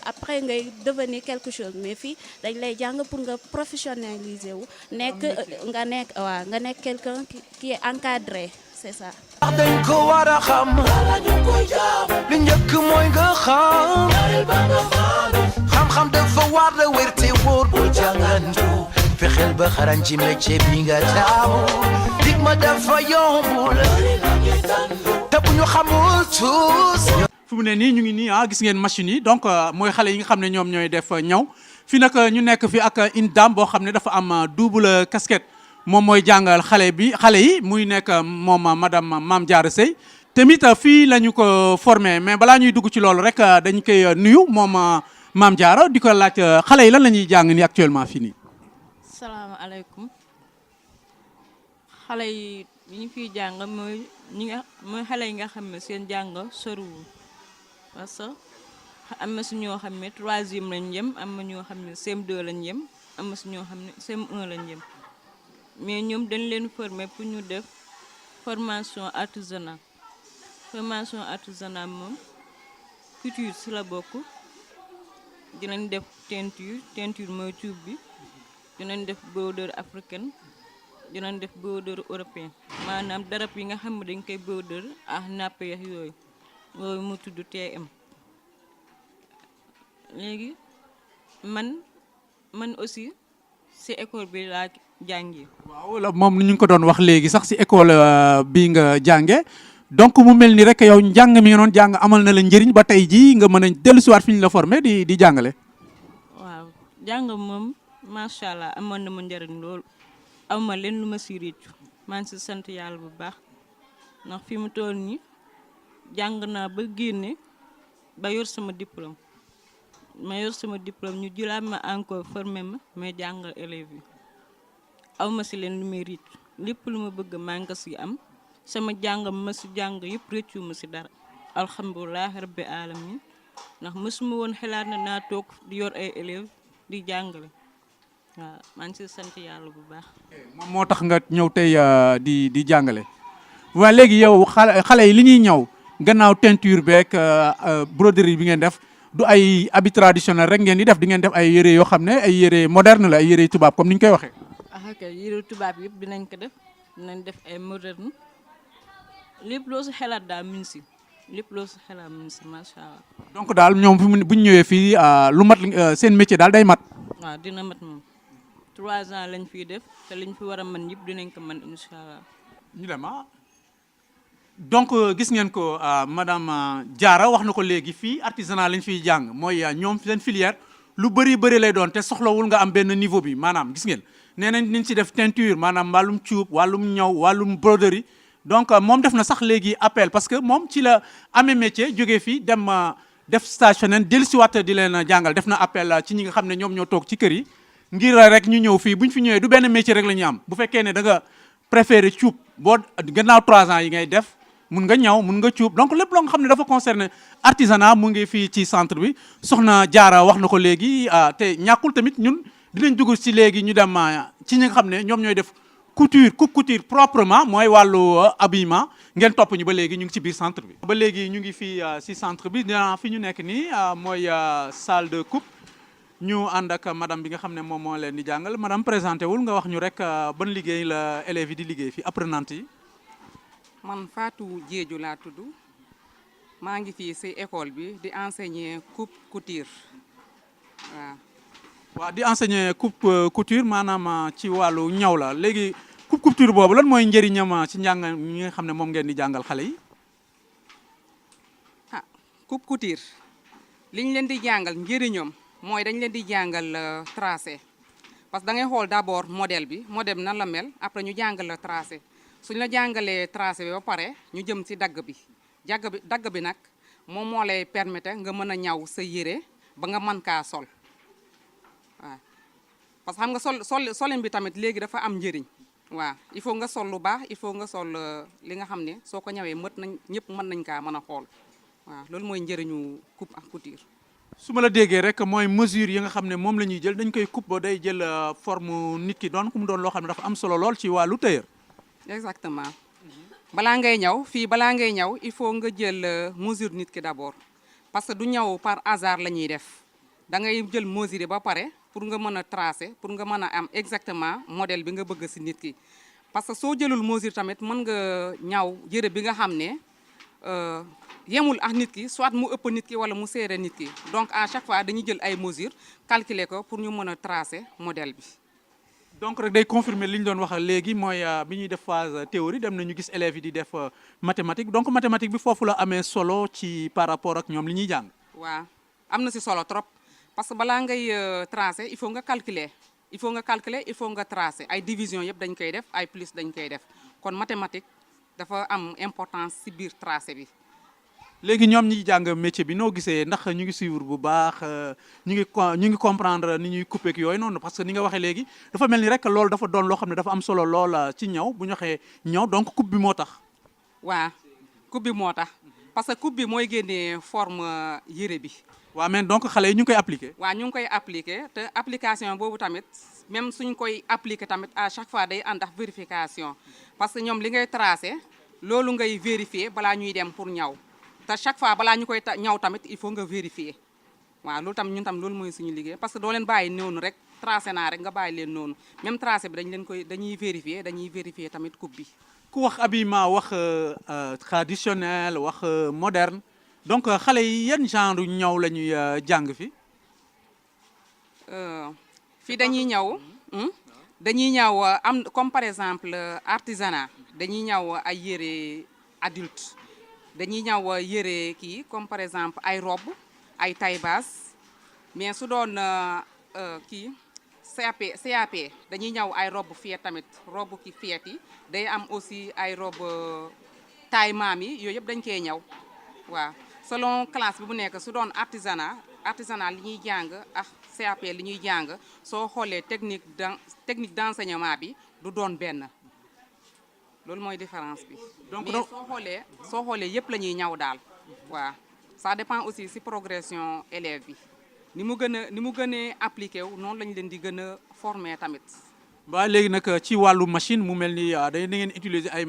après ngay devenir quelque chose mais fii dañ lay jàng pour nga professionnaliser wu nga nekk quelqu'un qui est encadré c'est ça. dañ ko war a xam li njëkk mooy nga xam dafa war a wér te wóor bul jàngantu fexeel ba xarañ ci métier bi nga taamu dig ma dafa yombul te bu ñu xamul tous. fu mu ne nii ñu ngi nii gis ngeen machine yi donc mooy xale yi nga xam ne ñoom ñooy def ñaw fi nag ñu nekk fi ak une dame boo xam ne dafa am double casquette moom mooy jàngal xale yi muy nekk moom madame Mame Diarra Seye tamit fii la ñu ko formé mais balaa ñuy dugg ci loolu rek dañ koy nuyu moom Mame Diarra di ko laaj xale yi lan la ñuy jàng nii actuellement fii nii. salaamaaleykum xale yi ñu fiy jàng mooy xale yi nga xam ne seen jàng soriwul parce que am na si ñoo xam ne 3e lañ yem am na ñoo xam ne CM2 lañ yem am na si ñoo xam ne CM1 lañ yem mais ñoom dañ leen former pour ñu def formation artisanale moom couture si la bokk dinañ def teinture mooy tube bi dinañ def brodeur africaine dinañ def brodeur européen maanaam darab yi nga xam ne dañ koy brodeur ak napp yeex yooyu mu tudd TM léegi man aussi ci école bi laa jàngi. waaw moom ñu ngi ko doon wax léegi sax ci école bi nga jànge donc mu mel ni rek yow njàng mi nga doon jàng amal na la njëriñ ba tey jii nga mën a dellusiwaat fi ñu la formé di jàngale. waaw jàng moom macha allah amoon na ma njëriñ loolu aw ma leen lu ma si réccu maa ngi si sant yàlla bu baax ndax fi mu toll nii jàng naa ba génne ba yor sama diplôme ñu jëlaat ma encore formé ma mais jàngal élèves yi aw ma si leen lu may réccu lépp lu ma bëgg maa ngi si am sama jàng ma si jàng yëpp réccu ma si dara alhamdulilah rabbi alamin ndax mësuma woon xalaat na naa toog di yor ay élèves di jàngale waaw maa ngi si sant yàlla bu baax. moom moo tax nga ñëw tey di jàngale. waaw léegi yow xale yi li ñuy ñëw gannaaw teinture beeg broderie bi ngeen def du ay habit traditionnel rek ngeen di def di ngeen def ay yére yoo xam ne ay yére moderne la ay yére tubaab comme ni ñu koy waxee. ok yére tubaab yëpp dinañ ko def dinañ def ay moderne lépp loo si xelaat daal min si lépp loo si xelaat min si macha allah. donc daal ñoom bu ñu ñëwee fii lu mat seen métier daal day mat. waaw dina mat moom 3 ans lañ fiy def te liñ fi war a mën yëpp dinañ ko mën incha allah. ñu dem donc gis ngeen ko madame Diarra wax na ko léegi fii artisanat lañ fiy jàng mooy ñoom seen filière lu bëri lay doon te soxlawul nga am benn niveau bi maanaam gis ngeen nee nañ niñ ci def teinture maanaam wàllum cuub wàllum ñaw wàllum broderie donc moom def na sax léegi appel parce que moom ci la amee métier jógee fii dem def stationnaire dellusiwaat di leen jàngal def na appel ci ñi nga xam ne ñoom ñoo toog ci kër yi ngir rek ñu ñëw fii bu ñu fi ñëwee du benn métier rek la ñu am bu fekkee ne da nga préféré cuub boo gannaaw 3 ans yi ngay def mun nga ñaw mun nga cuub donc lépp loo nga xam ne dafa concerné artisanat mu ngi fii ci centre bi soxna Diarra wax na ko léegi te ñàkkul tamit ñun dinañ dugg ci léegi ñu dem ci ñi nga xam ne ñoom ñooy def couture coupe couture proprement mooy wàllu habillement ngeen topp ñu ba léegi ñu ngi ci biir centre bi. ba léegi ñu ngi fii ci centre bi fi ñu nekk nii mooy salle de coupe ñu ànd ak madame bi nga xam ne moom moo leen di jàngal madame présenté wul nga wax ñu rek ban liggéey la élèves yi di liggéey fii apprenante yi. man Fatou Diédhiou laa tudd maa ngi fii ci école bi di enseigner coupe couture waaw. waaw di enseigner coupe couture maanaam ci wàllu ñaw la léegi coupe couture boobu lan mooy njëriñam ci njàng ñi nga xam ne moom ngeen di jàngal xale yi. ah coupe couture liñ leen di jàngal njëriñam mooy dañ leen di jàngal tracé parce que da ngay xool d'abord modèle bi modèle nan la mel après ñu jàngal la tracé. suñ la jàngalee tracé bi ba pare ñu jëm ci dagg bi dagg bi nag moom moo lay permettre nga mën a ñaw sa yére ba nga mën kaa sol waaw parce que xam nga solin bi tamit léegi dafa am njëriñ waaw il faut nga sol lu baax il faut nga sol li nga xam ne soo ko ñawee ñëpp mën nañ kaa mën a xool waaw loolu mooy njëriñu coupe ak couture. su ma la déggee rek mooy mesure yi nga xam ne moom la ñuy jël dañ koy coupe ba day jël forme nit ki doon ku mu doon loo xam ne dafa am solo lool ci wàllu tailleur. exactement balaa ngay ñaw il faut nga jël mesure nit ki d'abord parce que du ñaw par hasard la ñuy def da ngay jël mesure ba pare pour nga mën a tracer pour nga mën a am exactement modèle bi nga bëgg ci nit ki parce que soo jëlul mesure tamit mën nga ñaw yëre bi nga xam ne yemul ak nit ki soit mu ëpp nit ki wala mu serré nit ki donc à chaque fois dañuy jël ay mesures calculer ko pour ñu mën a tracer modèle bi. donc rek day confirmer li ñu doon wax léegi mooy bi ñuy def phase théorie dem nañu gis élèves yi di def mathématique donc mathématique bi foofu la amee solo ci par rapport ak ñoom li ñuy jàng. waaw am na ci solo trop parce que balaa ngay tracer il faut nga calculer il faut nga tracer ay division yëpp dañ koy def ay plus dañ koy def kon mathématique dafa am importance ci biir tracé bi. léegi ñoom ñi jàng métier bi noo gisee ndax ñu ngi suivre bu baax ñu ngi comprendre ni ñuy couper ak yooyu noonu parce que ni nga waxee léegi dafa mel ni rek loolu dafa doon loo xam ne dafa am solo lool ci ñaw bu ñu waxee ñaw donc coupe bi moo tax. waaw coupe bi moo tax parce que coupe bi mooy génnee forme yére bi. waaw mais donc xale yi ñu ngi koy appliquer. waaw ñu ngi koy appliquer te application boobu tamit même suñ koy appliquer tamit à chaque fois day ànd ak vérification parce que ñoom li ngay tracer loolu ngay vérifier balaa ñuy dem pour ñaw. te chaque fois balaa ñu koy ñaw tamit il faut nga vérifier waaw loolu tam ñun tam loolu mooy suñu liggéey parce que doo leen bàyyi noonu rek tracé naa rek nga bàyyi leen noonu même tracé bi dañuy vérifier tamit coupe bi. ku wax habillement wax traditionnel wax moderne donc xale yi yan genre ñaw la ñuy jàng fi. fii dañuy ñaw am comme par exemple artisanat dañuy ñaw ay yére adulte. dañuy ñaw yére kii comme par exemple ay robe ay taille basse mais su doon kii CAP dañuy ñaw ay robe fiet tamit robe ki fiet yi day am aussi ay robe taille maam yi yooyu yëpp dañ koy ñaw waaw selon classe bi bu nekk su doon artisanat li ñuy jàng ak CAP li ñuy jàng soo xoolee technique d'enseignement bi du doon benn loolu mooy différence bi. donc mais soo xoolee yëpp la ñuy ñaw daal waaw ça dépend aussi ci progression élève bi ni mu gën a appliqué wu noonu lañu leen di gën a former tamit. ba léegi nag ci wàllu machine mu mel ni da ngeen utiliser ay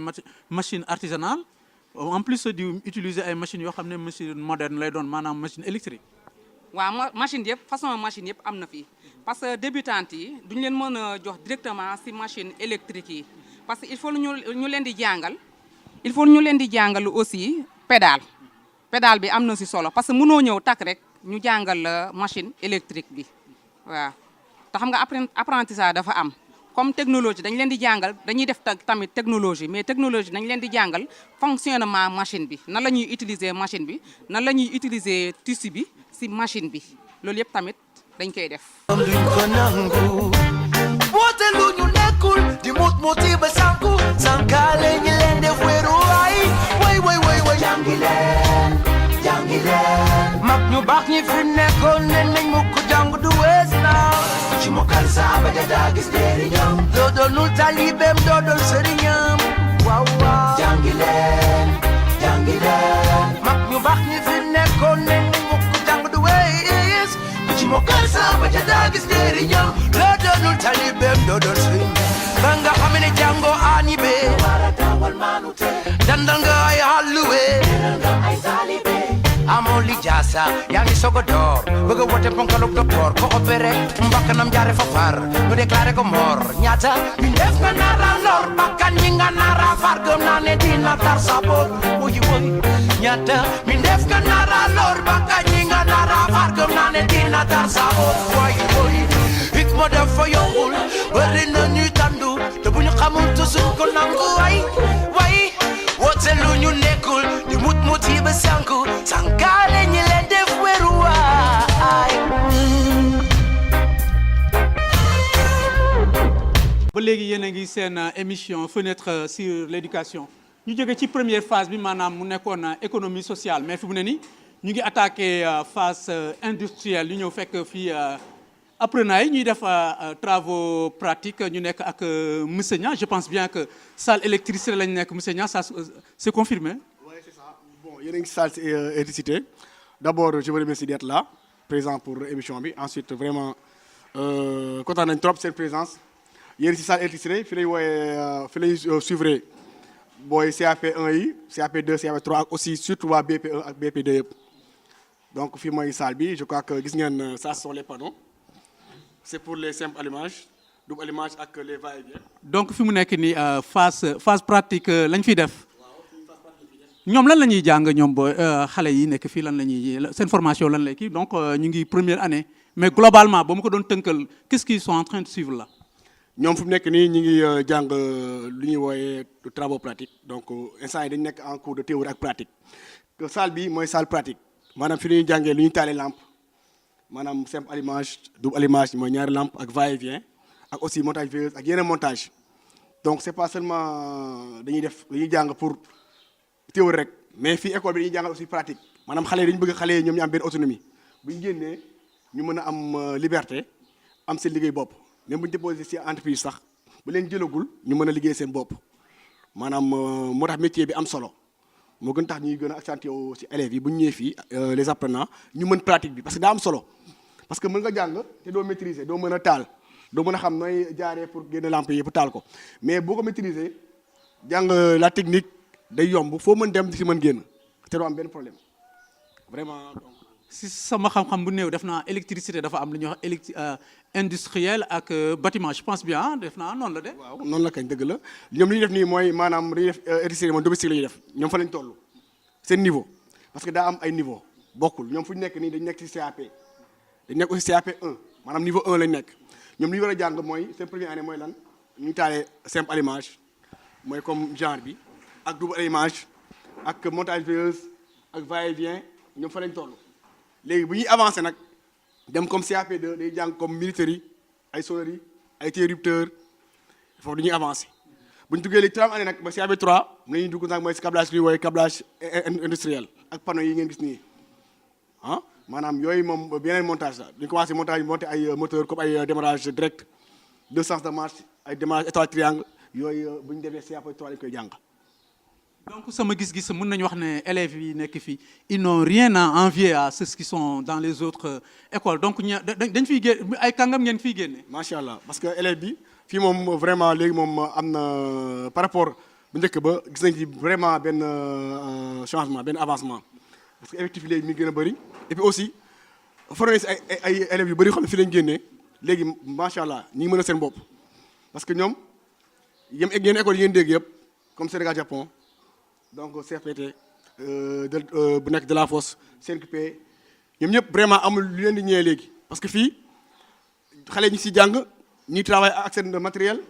machine artisanale en plus di utiliser ay machines yoo xam ne machine moderne lay doon maanaam machine électrique. waaw machine yëpp façon machine yëpp am na fii parce que débutante yi duñu leen mën a jox directement si machine électrique yi parce que il faut ñu leen di jàngal aussi pédale bi am na si solo parce que mënoo ñëw takk rek ñu jàngal la machine électrique bi waaw te xam nga apprentissage dafa am comme technologie dañ leen di jàngal dañuy def tamit technologie mais technologie dañ leen di jàngal fonctionnement machine bi nan la ñuy utiliser machine bi nan la ñuy utiliser tissu bi si machine bi loolu yëpp tamit dañ koy def. duñ ko nangu woote lu ñu nekkul di mut ba sanku sankaale ñi leen def wéeru way jàngi leen mag ñu baax ñi fi nekkoon ne nañ mukk jàng du wees na ci mokkal saaba ja daa gis njëriñam doo doonul talibeem doo doon sëriñam waaw jàngi leen mag ñu baax ñi fi nekkoon ne nañ mukk jàng du wees ci mokkal saaba ja daa gis njëriñam doo doonul talibeem doo doon sëriñam ba nga xam ne jàngoo aani bee dandal nga ay halluwe amoo li jaasa yaa ngi soog a door bëgg a wote ponkaluk docteur ko opéré mbakkanam jaare fa far ñu déclaré ko mort ñaata ñu def nga nara lor bakkan ñi nga nara far gëm naa ne dina tar sa bopp wuyi woy ñaata ñu def nga nara lor bakkan ñi nga nara far gëm naa ne dina tar sa bopp wuyi woy hik mo def fa yombul bëri na ñuy tandu te bu ñu xamul toujours ko nangu way wote lu ñu nekkul di mut yi ba sanku sankaale ñi leen def weeru waay. ba léegi yéen a ngi seen émission fenêtre sur l'éducation ñu jóge ci première phase bi maanaam mu nekkoon économie sociale mais fi mu ne nii ñu ngi attaqué phase industrielle ñu ñëw fekk fii apprenants yi ñuy def travaux pratiques ñu nekk ak monsieur Niang je pense bien que salle électricité lañ nekk monsieur Niang ça c'est confirmé. Oui c'est ça bon yéen a ngi salle électricité d'abord je vous remercie d'être là présent pour émission bi ensuite vraiment kontaan nañ trop seen présence yéen ci salle électricité fi lay wooyee fi lay suivre booy CAP 1 yi CAP 2 CAP 3 ak aussi surtout waa BP 1 ak BP 2 yëpp donc fii mooy salle bi je crois que gis ngeen ça ce sont les panneaux. C'est pour les simples allumages double allumage ak les va-et-vient. donc fi mu nekk nii phase pratique lañ fiy def ñoom lan la ñuy jàng ñoom booy xale yi nekk fii lan la ñuy seen formation lan lay kii donc ñu ngi première année mais globalement ba ma ko doon tënkal qu'est-ce qu'ils sont en train de suivre là. ñoom fu mu nekk nii ñu ngi jàng lu ñuy wooyee travaux pratiques donc instant yi dañu nekk en cours de théorie ak pratique que salle bi mooy salle pratique maanaam fi ñuy jàngee lu ñuy taalee lampe. maanaam simple allumage double allumage mooy ñaari lampe ak va-et-vient ak aussi montage veilleuse ak yeneen montage donc c'est pas seulement dañuy jàng pour théorie rek mais fii école bi dañuy jàngal aussi pratique maanaam xale yi dañu bëgg xale yi ñoom ñu am benn autonomie bu ñu génnee ñu mën a am liberté am seen liggéey bopp même bu ñu déposé ci entreprise sax bu leen jëlagul ñu mën a liggéey seen bopp maanaam moo tax métier bi am solo moo gën tax ñuy gën a accentuer ci élèves yi bu ñu ñëwee fii les apprenants ñu mën pratique bi parce que daa am solo parce que mën nga jàng te doo maîtriser doo mën a taal doo mën a xam nooy jaaree pour génne lampe yi pour taal ko mais boo ko maîtriser jàng la technique day yomb foo mën dem di ci mën génn te doo am benn problème vraiment. si sama xam-xam bu néew def naa électricité dafa am lu ñuy wax industriel ak bâtiment je pense bien def naa noonu la de. waaw noonu la kañ dëgg la ñoom li ñuy def nii mooy maanaam li ñuy def électricité mooy domestique la ñuy def ñoom fa lañ toll seen niveau parce que daa am ay niveau bokkul ñoom fu ñu nekk nii dañ nekk ci CAP dañ nekk aussi CAP 1 maanaam niveau 1 lañ nekk ñoom li ñu war a jàng mooy seen première année mooy lan ñu taalee simple allumage mooy comme genre bi ak double allumage ak montage veilleuse ak va-et-vient ñoom fa lañ toll léegi bu ñuy avancer nag dem comme CAP 2 day jàng comme militerie ay sonnerie ay interrupteur foofu dañuy avancer bu ñu duggee léegi 3 année nag ba CAP 3 mu nañuy dugg nag mooy si câblage bi wooye câblage industriel ak panneaux yi ngeen gis nii ah maanaam yooyu moom beneen montage la dañu commencé monter ay moteur comme ay démarrage direct 2 sens de marche ay démarrage étoile triangle yooyu bu ñu defee CAP 3 lañu koy jàng. donc sama gis-gis mën nañu wax ne élèves yi nekk fii ils n'ont rien à envier à ceux qui sont dans les autres écoles donc dañ fiy génn ay kàngam ngeen fiy génne. macha allah parce que élève bi fii moom vraiment léegi moom am na par rapport bu njëkk ba gis nañ ci vraiment benn changement benn avancement parce que effectif léegi mi ngi gën a bëri et puis aussi formé si ay élèves yu bëri xam ne fi lañ génnee léegi macha allah ñi ngi mën a seen bopp parce que ñoom yenn école yi ngeen dégg yëpp comme Sénégal Japon donc CFPT bu nekk de la Fosse CNQP ñoom ñëpp vraiment amul lu leen di ñëwee léegi parce que fii xale ñi si jàng ñi travaille ak seen matériel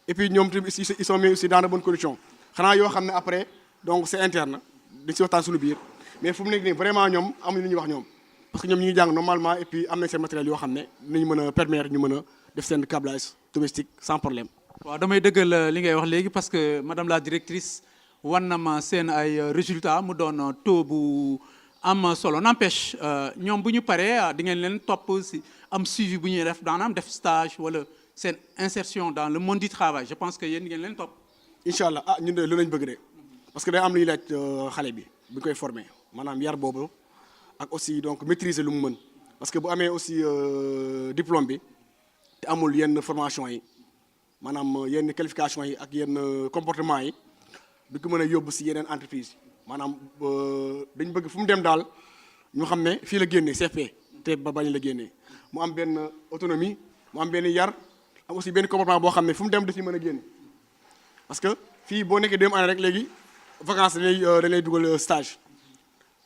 et puis ñoom tamit ils sont mis aussi dans de bonnes conditions xanaa yoo xam ne après donc c'est interne dañ si waxtaan suñu biir mais fu mu nekk nii vraiment ñoom amuñu lu ñuy wax ñoom parce que ñoom ñi ngi jàng normalement et puis am nañ seen matériel yoo xam ne dinañ mën a permettre ñu mën a def seen câblage domestique sans problème. waaw damay dëggal li ngay wax léegi parce que madame la directrice wan na ma seen ay résultats mu doon taux bu am solo n'empêche ñoom bu ñu paree di ngeen leen topp si am suivi bu ñuy def daanaam def stage wala seen insertion dans le monde du travail je pense que yéen ngeen leen topp. incha allah ñun de lu lañ bëgg de parce que day am lu ñuy laaj xale bi bu ñu koy former maanaam yar boobu ak aussi donc maîtriser lu mu mën parce que bu amee aussi diplôme bi te amul yenn formation yi maanaam yenn qualification yi ak yenn comportement yi du ko mën a yóbbu si yeneen entreprise maanaam dañ bëgg fu mu dem daal ñu xam ne fii la génnee CFP te ba bañ la génnee mu am benn autonomie mu am benn yar am aussi benn comportement boo xam ne fu mu dem daf ñu mën a génn parce que fii boo nekkee dem année rek léegi vacances dañ lay dugal stage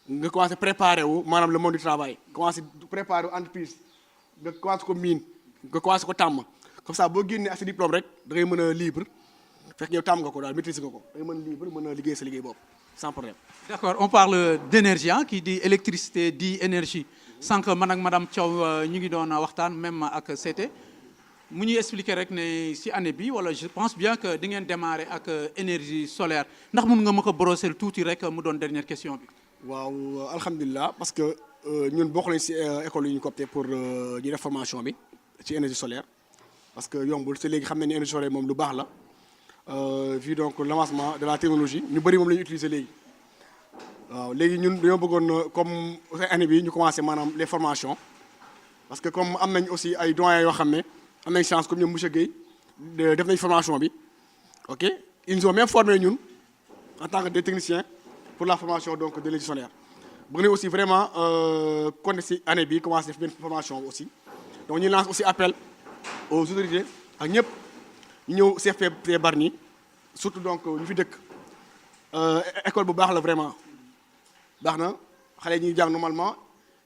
nga commencé préparer wu maanaam le monde du travail commencé préparer wu entreprise nga commencé ko miin nga commencé ko tàmm comme ça boo génnee ak sa diplôme rek da ngay mën a libre fekk yow tàmm nga ko daal maîtriser nga ko da ngay mën a libre mën a liggéey sa liggéey bopp sans problème. D'accord, on parle d'énergie qui dit électricité dit énergie sànq man ak madame Thiaw ñu ngi doon waxtaan même ak CT mu ñuy expliquer rek ne si année bi wala je pense bien que di ngeen démarrer ak énergie solaire ndax mun nga ma ko brosser tuuti rek mu doon dernière question bi. waaw alhamdulilah parce que ñun bokk nañ si école yu ñu coopté pour ñu def formation bi ci énergie solaire parce que yombul te léegi xam nañ ne énergie solaire moom lu baax la vu donc l'avancement de la technologie ñu bëri moom la ñu utiliser léegi. waaw léegi ñun dañoo bëggoon comme année bi ñu commencé maanaam les formations parce que comme am nañ aussi ay doyens yoo xam ne am nañ chance comme ñoom monsieur Guèye def nañ formation bi ok ils nous ont même formé ñun en tant que des techniciens pour la formation donc de l'énergie solaire bëgg nañ aussi vraiment kon si année bi commencé def benn formation aussi donc ñu lance aussi appel aux autorités ak ñëpp ñu ñëw CFP Bargny surtout donc ñu fi dëkk école bu baax la vraiment baax na xale yi ñuy jàng normalement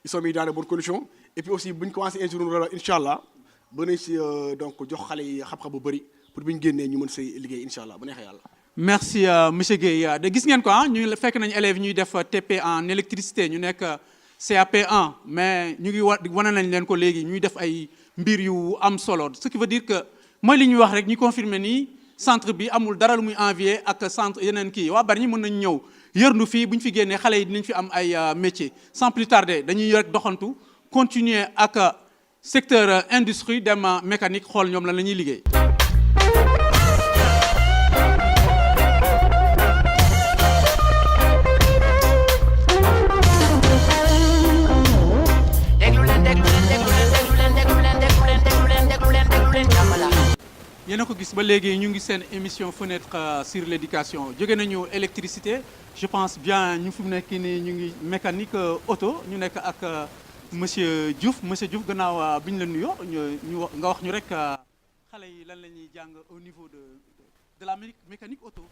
ils sont mis dans de bonnes conditions et puis aussi bu ñu commencé ingénieur incha allah ba nañ si donc jox xale yi xam-xam bu bëri pour bu ñu génnee ñu mën say liggéey incha allah bu neexee yàlla. merci monsieur Guèye de gis ngeen ko ñu fekk nañu élèves ñuy def TP en électricité ñu nekk CAP1 mais ñu ngi wane nañ leen ko léegi ñuy def ay mbir yu am solo ce qui veut dire que mooy li ñuy wax rek ñu confirmer nii centre bi amul dara lu muy envier ak centre yeneen kii waa Bargny mën nañu ñëw yërndu fii bu ñu fi génnee xale yi dinañ fi am ay métiers sans plus tarder dañuy rek doxantu continuer ak secteur industrie dem mécanique xool ñoom lan la ñuy liggéey. yéen a ko gis ba léegi ñu ngi seen émission fenêtre sur l'éducation jóge nañu électricité je pense bien ñu fi mu nekk nii ñu ngi mécanique auto ñu nekk ak monsieur Diouf gannaaw bi ñu la nuyoo nga wax ñu rek xale yi lan la ñuy jàng au niveau de la mécanique auto.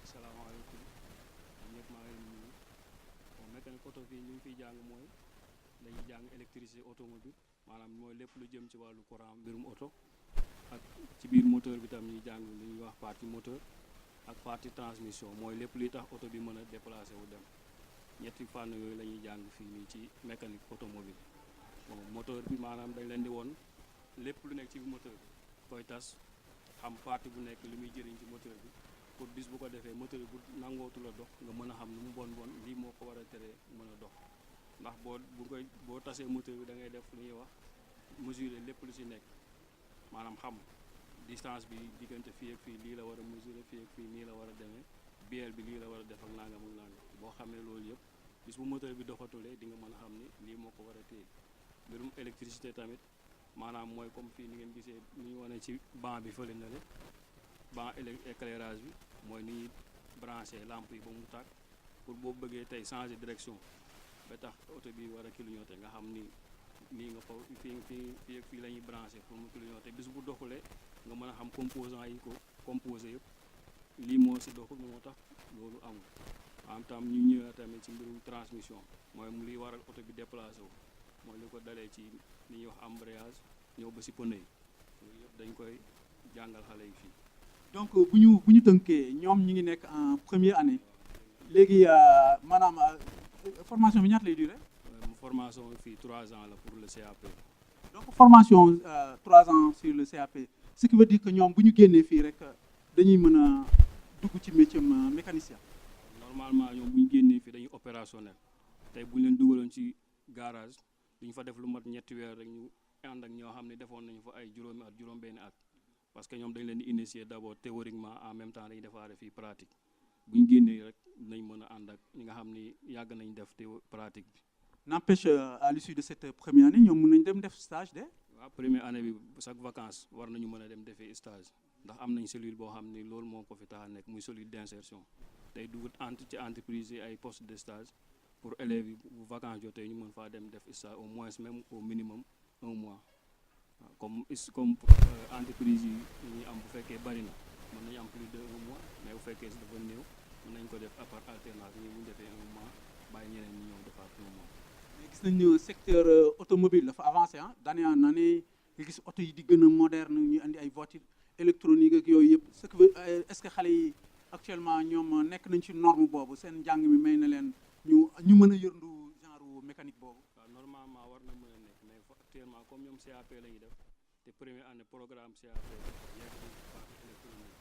asalaamaaleykum ñëpp maa ngi leen di nuyu bon mécanique auto fii ñu ngi fiy jàng mooy dañuy jàng électricité automobile maanaam mooy lépp lu jëm ci wàllu courant mbirum auto. ak ci biir moteur bi tam ñuy jàng li ñuy wax partie moteur ak partie transmission mooy lépp luy tax oto bi mën a déplacer wu dem ñetti fànn yooyu la ñuy jàng fii nii ci mécanique automobile bon moteur bi maanaam dañ leen di woon lépp lu nekk ci moteur bi koy tas xam partie bu nekk li muy jëriñ ci moteur bi pour bis bu ko defee moteur bi bu nangootu la dox nga mën a xam lu mu bon lii moo ko war a teree mën a dox ndax boo tasee moteur bi da ngay def lu ñuy wax mesurer lépp lu ci nekk maanaam xam distance bi diggante fii ak fii lii la war a mesurer fii ak fii nii la war a demee bielle bi lii la war a def ak nangam ak nangam boo xamee loolu yëpp bis bu moteur bi doxatulee di nga mën a xam ni lii moo ko war a téye mbirum électricité tamit maanaam mooy comme fii ni ngeen gisee ni ñu wane ci banc bi fële na le banc éclairage bi mooy ni ñuy branché lampe yi ba mu tàkk pour boo bëggee tey changer direction ba tax oto bi war a clignoter nga xam ni nii nga fa fii la ñuy branché pour mu clignoter bis bu doxulee nga mën a xam composant yi ko composé yëpp lii moo si doxul moo tax loolu amul en tam ñu ñëwee tamit ci mbirum transmission mooy mu liy waral oto bi déplacé wu mooy li ko dalee ci li ñuy wax embrayage ñëw ba si pneu yi loolu yëpp dañ koy jàngal xale yi fii. donc bu ñu tënkee ñoom ñu ngi nekk en première année léegi maanaam formation bi ñaata lay durer. formation fii 3 ans la pour le CAP. donc formation 3 ans sur le CAP ce qui veut dire que ñoom bu ñu génnee fii rek dañuy mën a dugg ci métier mécanicien. normalement ñoom bu ñu génnee fii dañuy opérationnel tey bu ñu leen dugaloon ci garage duñu fa def lu mat ñetti weer rek ñu ànd ak ñoo xam ne defoon nañu fa ay juróomi at juróom-benni at parce que ñoom dañ leen di initier d'abord théoriquement en même temps dañuy defaare fii pratique bu ñu génnee rek nañ mën a ànd ak ñi nga xam ni yàgg nañ def pratique bi. N'empêche à l'issue de cette première année ñoom mën nañ dem def stage de. waaw première année bi chaque vacance war nañu mën a dem defee stage ndax am nañ cellule boo xam ni loolu moo ko fi tax a nekk muy cellule d'insertion tey dugg ci entreprise yi ay poste de stage pour élèves yi bu vacance jotee ñu mën faa dem def stage au moins même au minimum 1 mois waaw comme entreprise yi ñuy am bu fekkee bari na mën nañu am plus de 1 mois mais bu fekkee si dafa néew mën nañ ko def à part alternance ñu bu ñu defee 1 mois bàyyi ñeneen ñi ñëw defaat 1 mois. gis nañu secteur automobile dafa avancé d'année en année nga gis oto yi di gën a moderne ñu andi ay voitures électroniques ak yooyu yëpp ce que est-ce que xale yi actuellement ñoom nekk nañ ci norme boobu seen njàng mi may na leen ñu mën a yërndu genre mécanique boobu. waaw normalement war na mën a nekk mais actuellement comme ñoom CAP la ñuy def te première année programme CAP yegg nañ ci partie électronique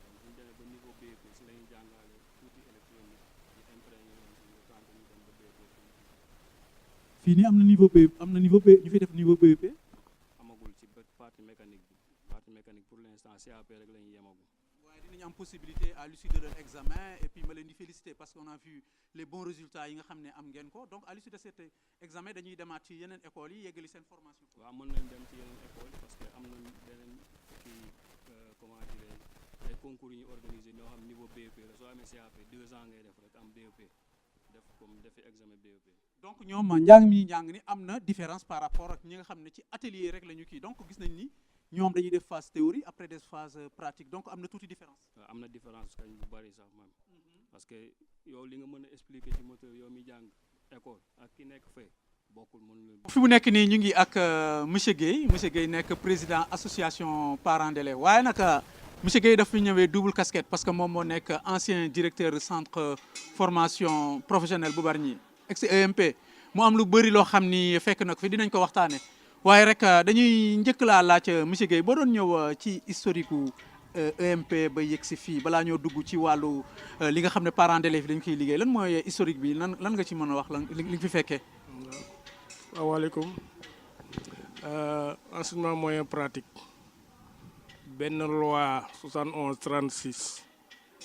donc bu ñu demee ba niveau BEP si la ñuy jàngale tuuti électronique ñu imprégné leen si le temps ñu dem ba BEP. fii nii am na niveau BEP ñu fi def niveau BEP. amagul ci partie mécanique pour l'instant CAP rek la ñuy yemagul. waaye dinañu am possibilité à l'issue de leur examen et puis ma leen di féliciter parce qu'on a vu les bons résultats yi nga xam ne am ngeen ko donc à l'issue de cet examen dañuy demaat ci yeneen écoles yi yeggali seen formation. waaw mën nañ dem ci yeneen écoles yi parce que am nañ beneen kii comment dirais ay concours yi ñu organiser ñoo xam niveau BEP la soo amee CAP 2 ans ngay def rek am BEP def comme defi examen BEP. donc ñoom njàng mi njàng ni am na différence par rapport ak ñi nga xam ne ci atelier rek la ñu kii donc gis nañ ni ñoom dañuy def phase théorie après des phases pratiques donc am na tuuti différence. waaw am na différence kañ bu bari sax même parce que yow li nga mën a expliquer ci moteur yow mi jàng école ak ki nekk fee bokkul mënul. fi mu nekk nii ñu ngi ak monsieur Guèye nekk président association parents d'élèves waaye nag monsieur Guèye daf fi ñëwee double casquette parce que moom moo nekk ancien directeur centre formation professionnelle bu Bargny ex-EMP mu am lu bëri loo xam ni fekk nag fi dinañ ko waxtaane waaye rek dañuy njëkk laa laaj monsieur Guèye boo doon ñëw ci historique gu EMP ba yegg si fii balaa ñoo dugg ci wàllu li nga xam ne parents d'élèves yi dañ koy liggéey lan mooy historique bi lan nga ci mën a wax lan li nga fi fekkee. asalaamaaleykum enseignement moyen pratique benn loi 71-36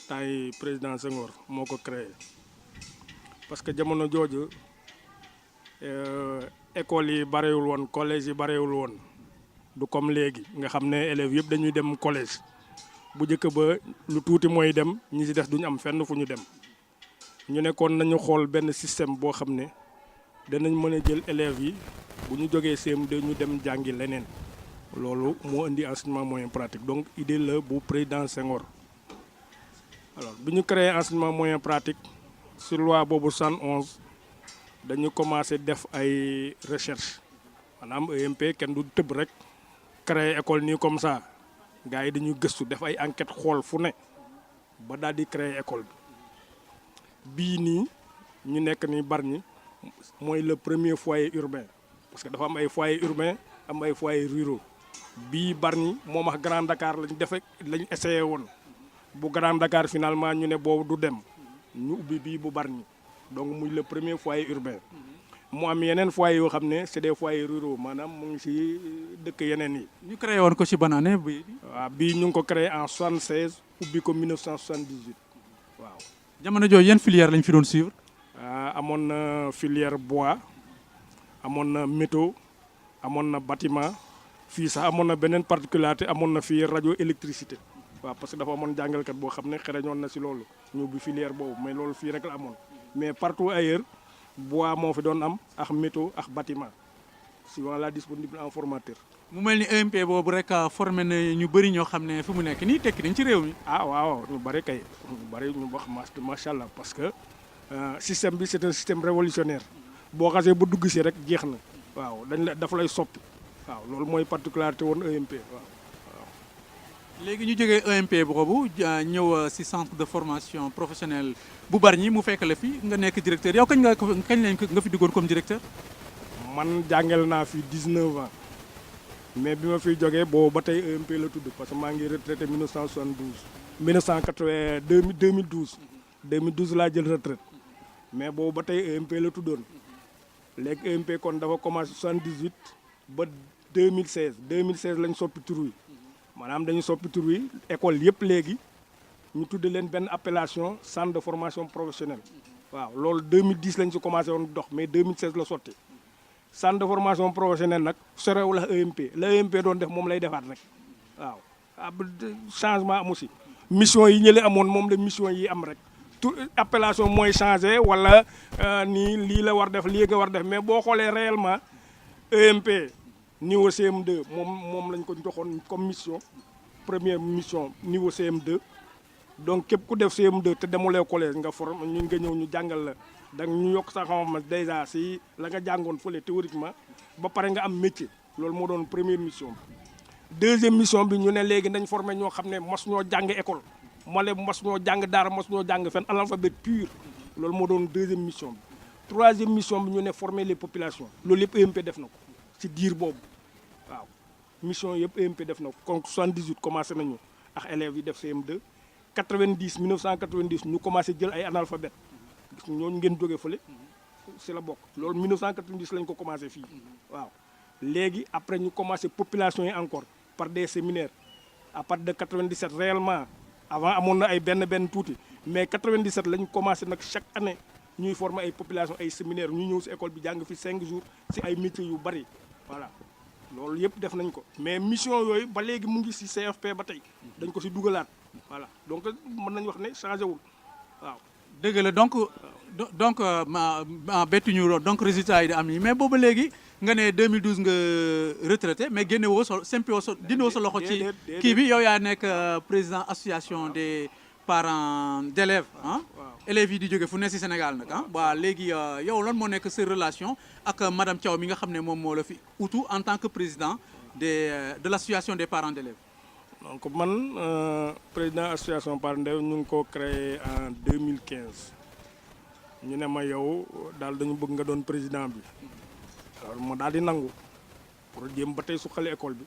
temps yi président Senghor moo ko créé parce que jamono jooju école yi barewul woon collège yi barewul woon du comme léegi nga xam ne élèves yëpp dañuy dem collège bu njëkk ba lu tuuti mooy dem ñi ci des duñu am fenn fu ñu dem ñu nekkoon nañu xool benn système boo xam ne danañ mën a jël élèves yi bu ñu jógee CM2 ñu dem jàngi leneen loolu moo indi enseignement moyen pratique donc idée la bu président Senghor alors bi ñu créé enseignement moyen pratique sur loi boobu 111 dañu commencé def ay recherche maanaam EMP kenn du tëb rek créé école nii comme ça gars yi dañuy gëstu def ay enquête xool fu ne ba daal di créé école bi bii nii ñu nekk ni Bargny mooy le premier foyer urbain parce que dafa am ay foyer urbain am ay foyer ruraux bii Bargny moom ak Grand Dakar lañ essayé woon bu Grand Dakar finalement ñu ne boobu du dem ñu ubbi bii bu Bargny donc muy le premier foyer urbain mu am yeneen foyer yoo xam ne c'est des foyers ruraux maanaam mu ngi ci dëkk yeneen yi. ñu créé woon ko ci ban année bi. waaw bii ñu ngi ko créé en 76 ubbi ko 1978 waaw. jamono jooju yan filière lañ fi doon suivre. amoon na filière bois amoon na métaux amoon na bâtiment fii sax amoon na beneen particularité amoon na fii radio électricité waaw parce que dafa amoon jàngalkat boo xam ne xereñoon na si loolu ñu bi filière boobu mais loolu fii rek la amoon mais partout ailleurs bois moo fi doon am ak métaux ak bâtiment suivant la disponible en formateur. mu mel ni EMP boobu rek formé na ñu bëri ñoo xam ne fi mu nekk nii tekki nañ ci réew mi. ah waaw ñu bëri kay ñu bëri ñu wax macha allah parce que système bi c'est un système révolutionnaire boo xasee ba dugg si rek jeex na waaw dañ la dafa lay soppi waaw loolu mooy particularité woon EMP waaw. léegi ñu jógee EMP boobu ñëw ci centre de formation professionnelle bu Bargny mu fekk la fi nga nekk directeur yow kañ nga fi duggoon comme directeur. man jàngel naa fi 19 ans mais bi ma fiy jógee boobu ba tey EMP la tudd parce que maa ngi retraité 2012 laa jël retraite mais boobu ba tey EMP la tuddoon léegi EMP kon dafa commencé 78 ba 2016 lañ soppi tur wi maanaam dañu soppi tur wi école yëpp léegi ñu tudde leen benn appellation centre de formation professionnelle waaw loolu 2010 lañ si commencé woon dox mais 2016 la sotti centre de formation professionnelle nag sorewul la EMP doon def moom lay defaat rek waaw changement amu si mission yi ñële amoon moom la mission yi am rek tout appellation mooy changé wala nii lii la war def lii nga war def mais boo xoolee réellement EMP niveau CM2 moom lañ ko joxoon comme mission première mission niveau CM2 donc képp ku def CM2 te demulee collège nga forme ñu nga ñëw ñu jàngal la da ñu yokk sa xam-xam déjà si la nga jàngoon fële théoriquement ba pare nga am métier loolu moo doon première mission bi. deuxième mission bi ñu ne léegi nañ formé ñoo xam ne mos ñoo jàng école male mos ñoo jàng daara mos ñoo jàng fenn analphabète pur loolu moo doon deuxième mission bi. troisième mission bi ñu ne former les populations loolu yëpp EMP def na ko ci diir boobu waaw mission yëpp EMP def na ko kon 78 commencé nañu ak élèves yi def CM2 1990 ñu commencé jël ay analphabètes ñooñu ngeen jógee fële si la bokk loolu 1990 lañ ko commencé fii waaw léegi après ñu commencé population yi encore par des séminaires à partir de 97 réellement avant amoon na ay benn tuuti mais 97 lañ commencé nag chaque année ñuy former ay population ay séminaires ñu ñëw si école bi jàng fi 5 jours si ay métiers yu bari voilà loolu yëpp def nañ ko mais mission yooyu ba léegi mu ngi si CFP ba tey dañ ko si dugalaat voilà donc mën nañu wax ne changé wul waaw. dëgg la donc bettuñu donc résultat yi di am nii mais booba léegi nga ne 2012 nga retraité mais génne woo sa sempi woo sa dindi woo sa loxo ci kii bi yow yaa nekk président association des parents d'élèves ah élèves yi di jóge fu ne si Sénégal nag ah waaw léegi yow lan moo nekk sa relation ak madame Thiaw mi nga xam ne moom moo la fi utu en tant que président de l'association des parents d'élèves. donc man président association parents d'élèves ñu ngi ko créé en 2015 ñu ne ma yow daal dañu bëgg nga doon président bi alors ma daal di nangu pour jéem ba tey suqali école bi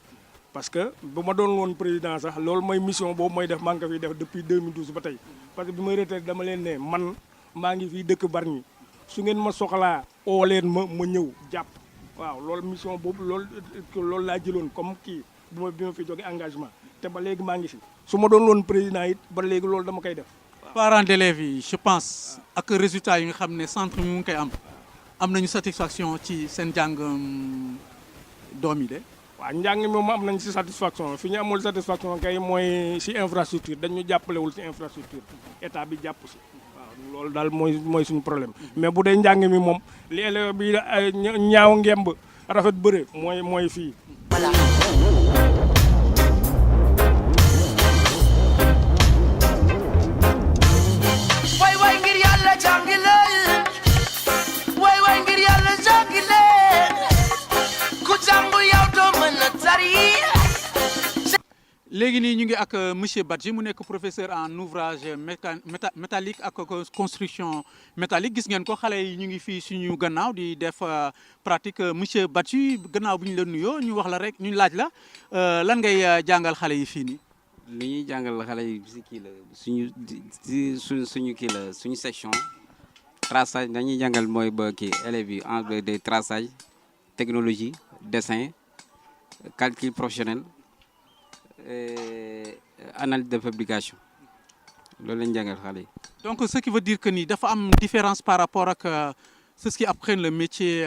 parce que bu ma doon woon président sax loolu mooy mission boobu mooy def maa ngi ko fiy def depuis 2012 ba tey parce que bi may retraité dama leen ne man maa ngi fii dëkk Bargny su ngeen ma soxlaa oo leen ma ñëw jàpp waaw loolu mission boobu loolu laa jëloon comme kii bi ma fi jóge engagement te ba léegi maa ngi si su ma doon woon président it ba léegi loolu dama koy def. parents d'élèves yi je pense ak résultats yi nga xam ne centre mi mu ngi koy am nañu satisfaction ci seen jàng doom yi de. waaw njàng mi moom am nañ si satisfaction fi ñu amul satisfaction kay mooy si infrastructure dañu jàppalewul si infrastructure état bi jàpp si waaw loolu daal mooy suñu problème mais bu dee njàng mi moom li élève bi ñaaw ngemb rafet bëre mooy fii. léegi nii ñu ngi ak monsieur Badji mu nekk professeur en ouvrage métallique ak construction métallique gis ngeen ko xale yi ñu ngi fii suñu gannaaw di def pratique monsieur Badji gannaaw bu ñu la nuyoo ñu wax la rek ñu laaj la lan ngay jàngal xale yi fii nii. li ñuy jàngal xale yi si kii la suñu kii la suñu section traçage dañuy jàngal mooy ba kii élèves yi en des traçage technologie dessin calcul professionnel. Analyse de fabrication loolu lañ jàngal xale yi. donc ce qui veut dire que ni dafa am différence par rapport ak ceux qui apprennent le métier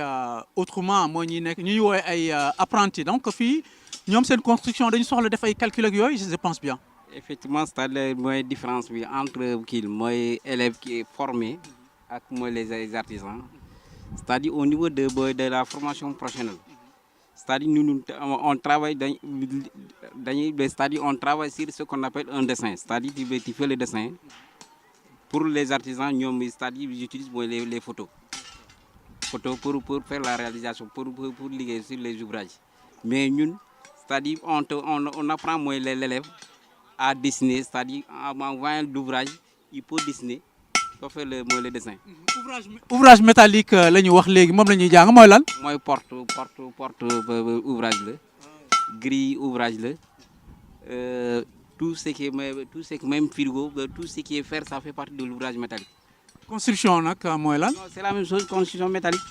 autrement mooy ñi nekk ñuy woowee ay apprentis donc fii ñoom seen construction dañu soxla def ay calcul ak yooyu je pense bien. effectivement c'est-à-dire mooy différence bi entre kii mooy élèves qui est formé ak mooy les artisans c'est-à-dire au niveau de la formation professionnelle c'est-à-dire nous on travaille c'est-à-dire on travaille sur ce qu'on appelle un dessin c'est-à-dire tu fais le dessin pour les artisans ñoom c'est-à-dire j'utilise mooy les photos pour faire la réalisation pour liggéey sur les ouvrages mais ñun c'est-à-dire on apprend mooy l'élève à dessiner c'est-à-dire en voyant l'ouvrage il peut dessiner pour faire le dessin. ouvrage métallique la ñu wax léegi moom la ñuy jàng mooy lan. mooy porte ouvrage la grille ouvrage la tout ce qui est même frigo tout ce qui est fer ça fait partie de l'ouvrage métallique. construction nag mooy lan. non c'est la même chose construction métallique.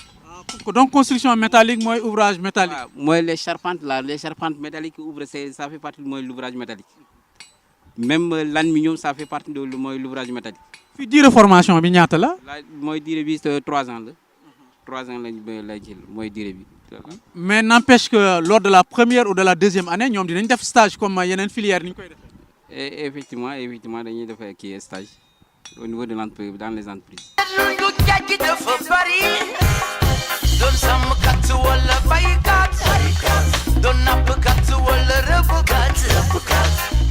donc construction métallique mooy ouvrage métallique. waaw mooy les charpentes métalliques ça fait partie mooy l'ouvrage métallique même l'aluminium ça fait partie de mooy l'ouvrage métallique. fii durée formation bi ñaata la. mooy durée bi 3 ans la 3 ans lay jël mooy durée bi. mais n'empêche que lors de la première ou de la deuxième année ñoom dinañ def stage comme yeneen filière ni ñu koy defee. effectivement dañuy def kii stage au niveau de l'entreprise dans les entreprises. doon sàmmkat wala baykat doon nappkat wala rëbbkat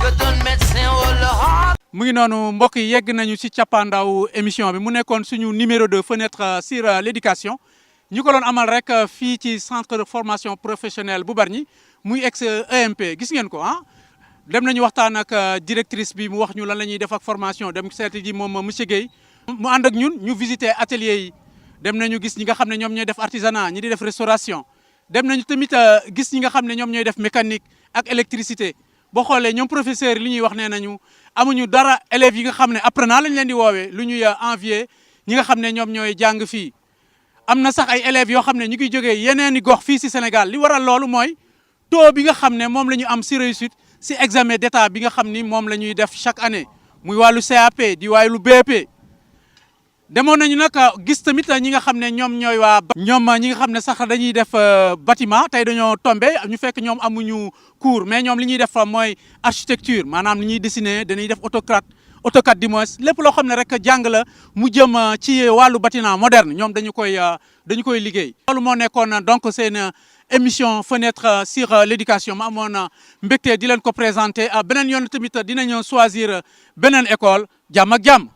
nga doon médecin wala mu ngi noonu mbokk yi yegg nañu ci cappaandaw émission bi mu nekkoon suñu numéro de fenêtre sur l'éducation ñu ko doon amal rek fii ci centre de formation professionnelle bu Bargny muy ex EMP gis ngeen ko ah dem nañu waxtaan ak directrice bi mu wax ñu lan la ñuy def ak formation dem seeti ji moom monsieur Guèye mu ànd ak ñun ñu visiter atelier yi dem nañu gis ñi nga xam ne ñoom ñooy def artisanat ñi di def restauration dem nañu tamit gis ñi nga xam ne ñoom ñooy def mécanique ak électricité boo xoolee ñoom professeurs yi li ñuy wax nee nañu amuñu dara élèves yi nga xam ne apprenant lañ leen di woowee lu ñuy envier ñi nga xam ne ñoom ñooy jàng fii am na sax ay élèves yoo xam ne ñu ngi jógee yeneen i gox fii si Sénégal li waral loolu mooy taux bi nga xam ne moom la ñu am si réussite si examen d'état bi nga xam ni moom la ñuy def chaque année muy wàllu CAP di wàllu BP demoon nañu nag gis tamit ñi nga xam ne ñoom ñooy ñoom ñi nga xam ne sax dañuy def bâtiment tey dañoo tombé ñu fekk ñoom amuñu cours mais ñoom li ñuy def mooy architecture maanaam li ñuy dessiner dañuy def AutoCAD du moins lépp loo xam ne rek jàng la mu jëm ci wàllu bâtiment moderne ñoom dañu koy liggéey. loolu moo nekkoon donc seen émission fenêtre sur l'éducation ma amoon mbégte di leen ko présenter beneen yoon tamit dinañu choisir beneen école jàmm ak jàmm.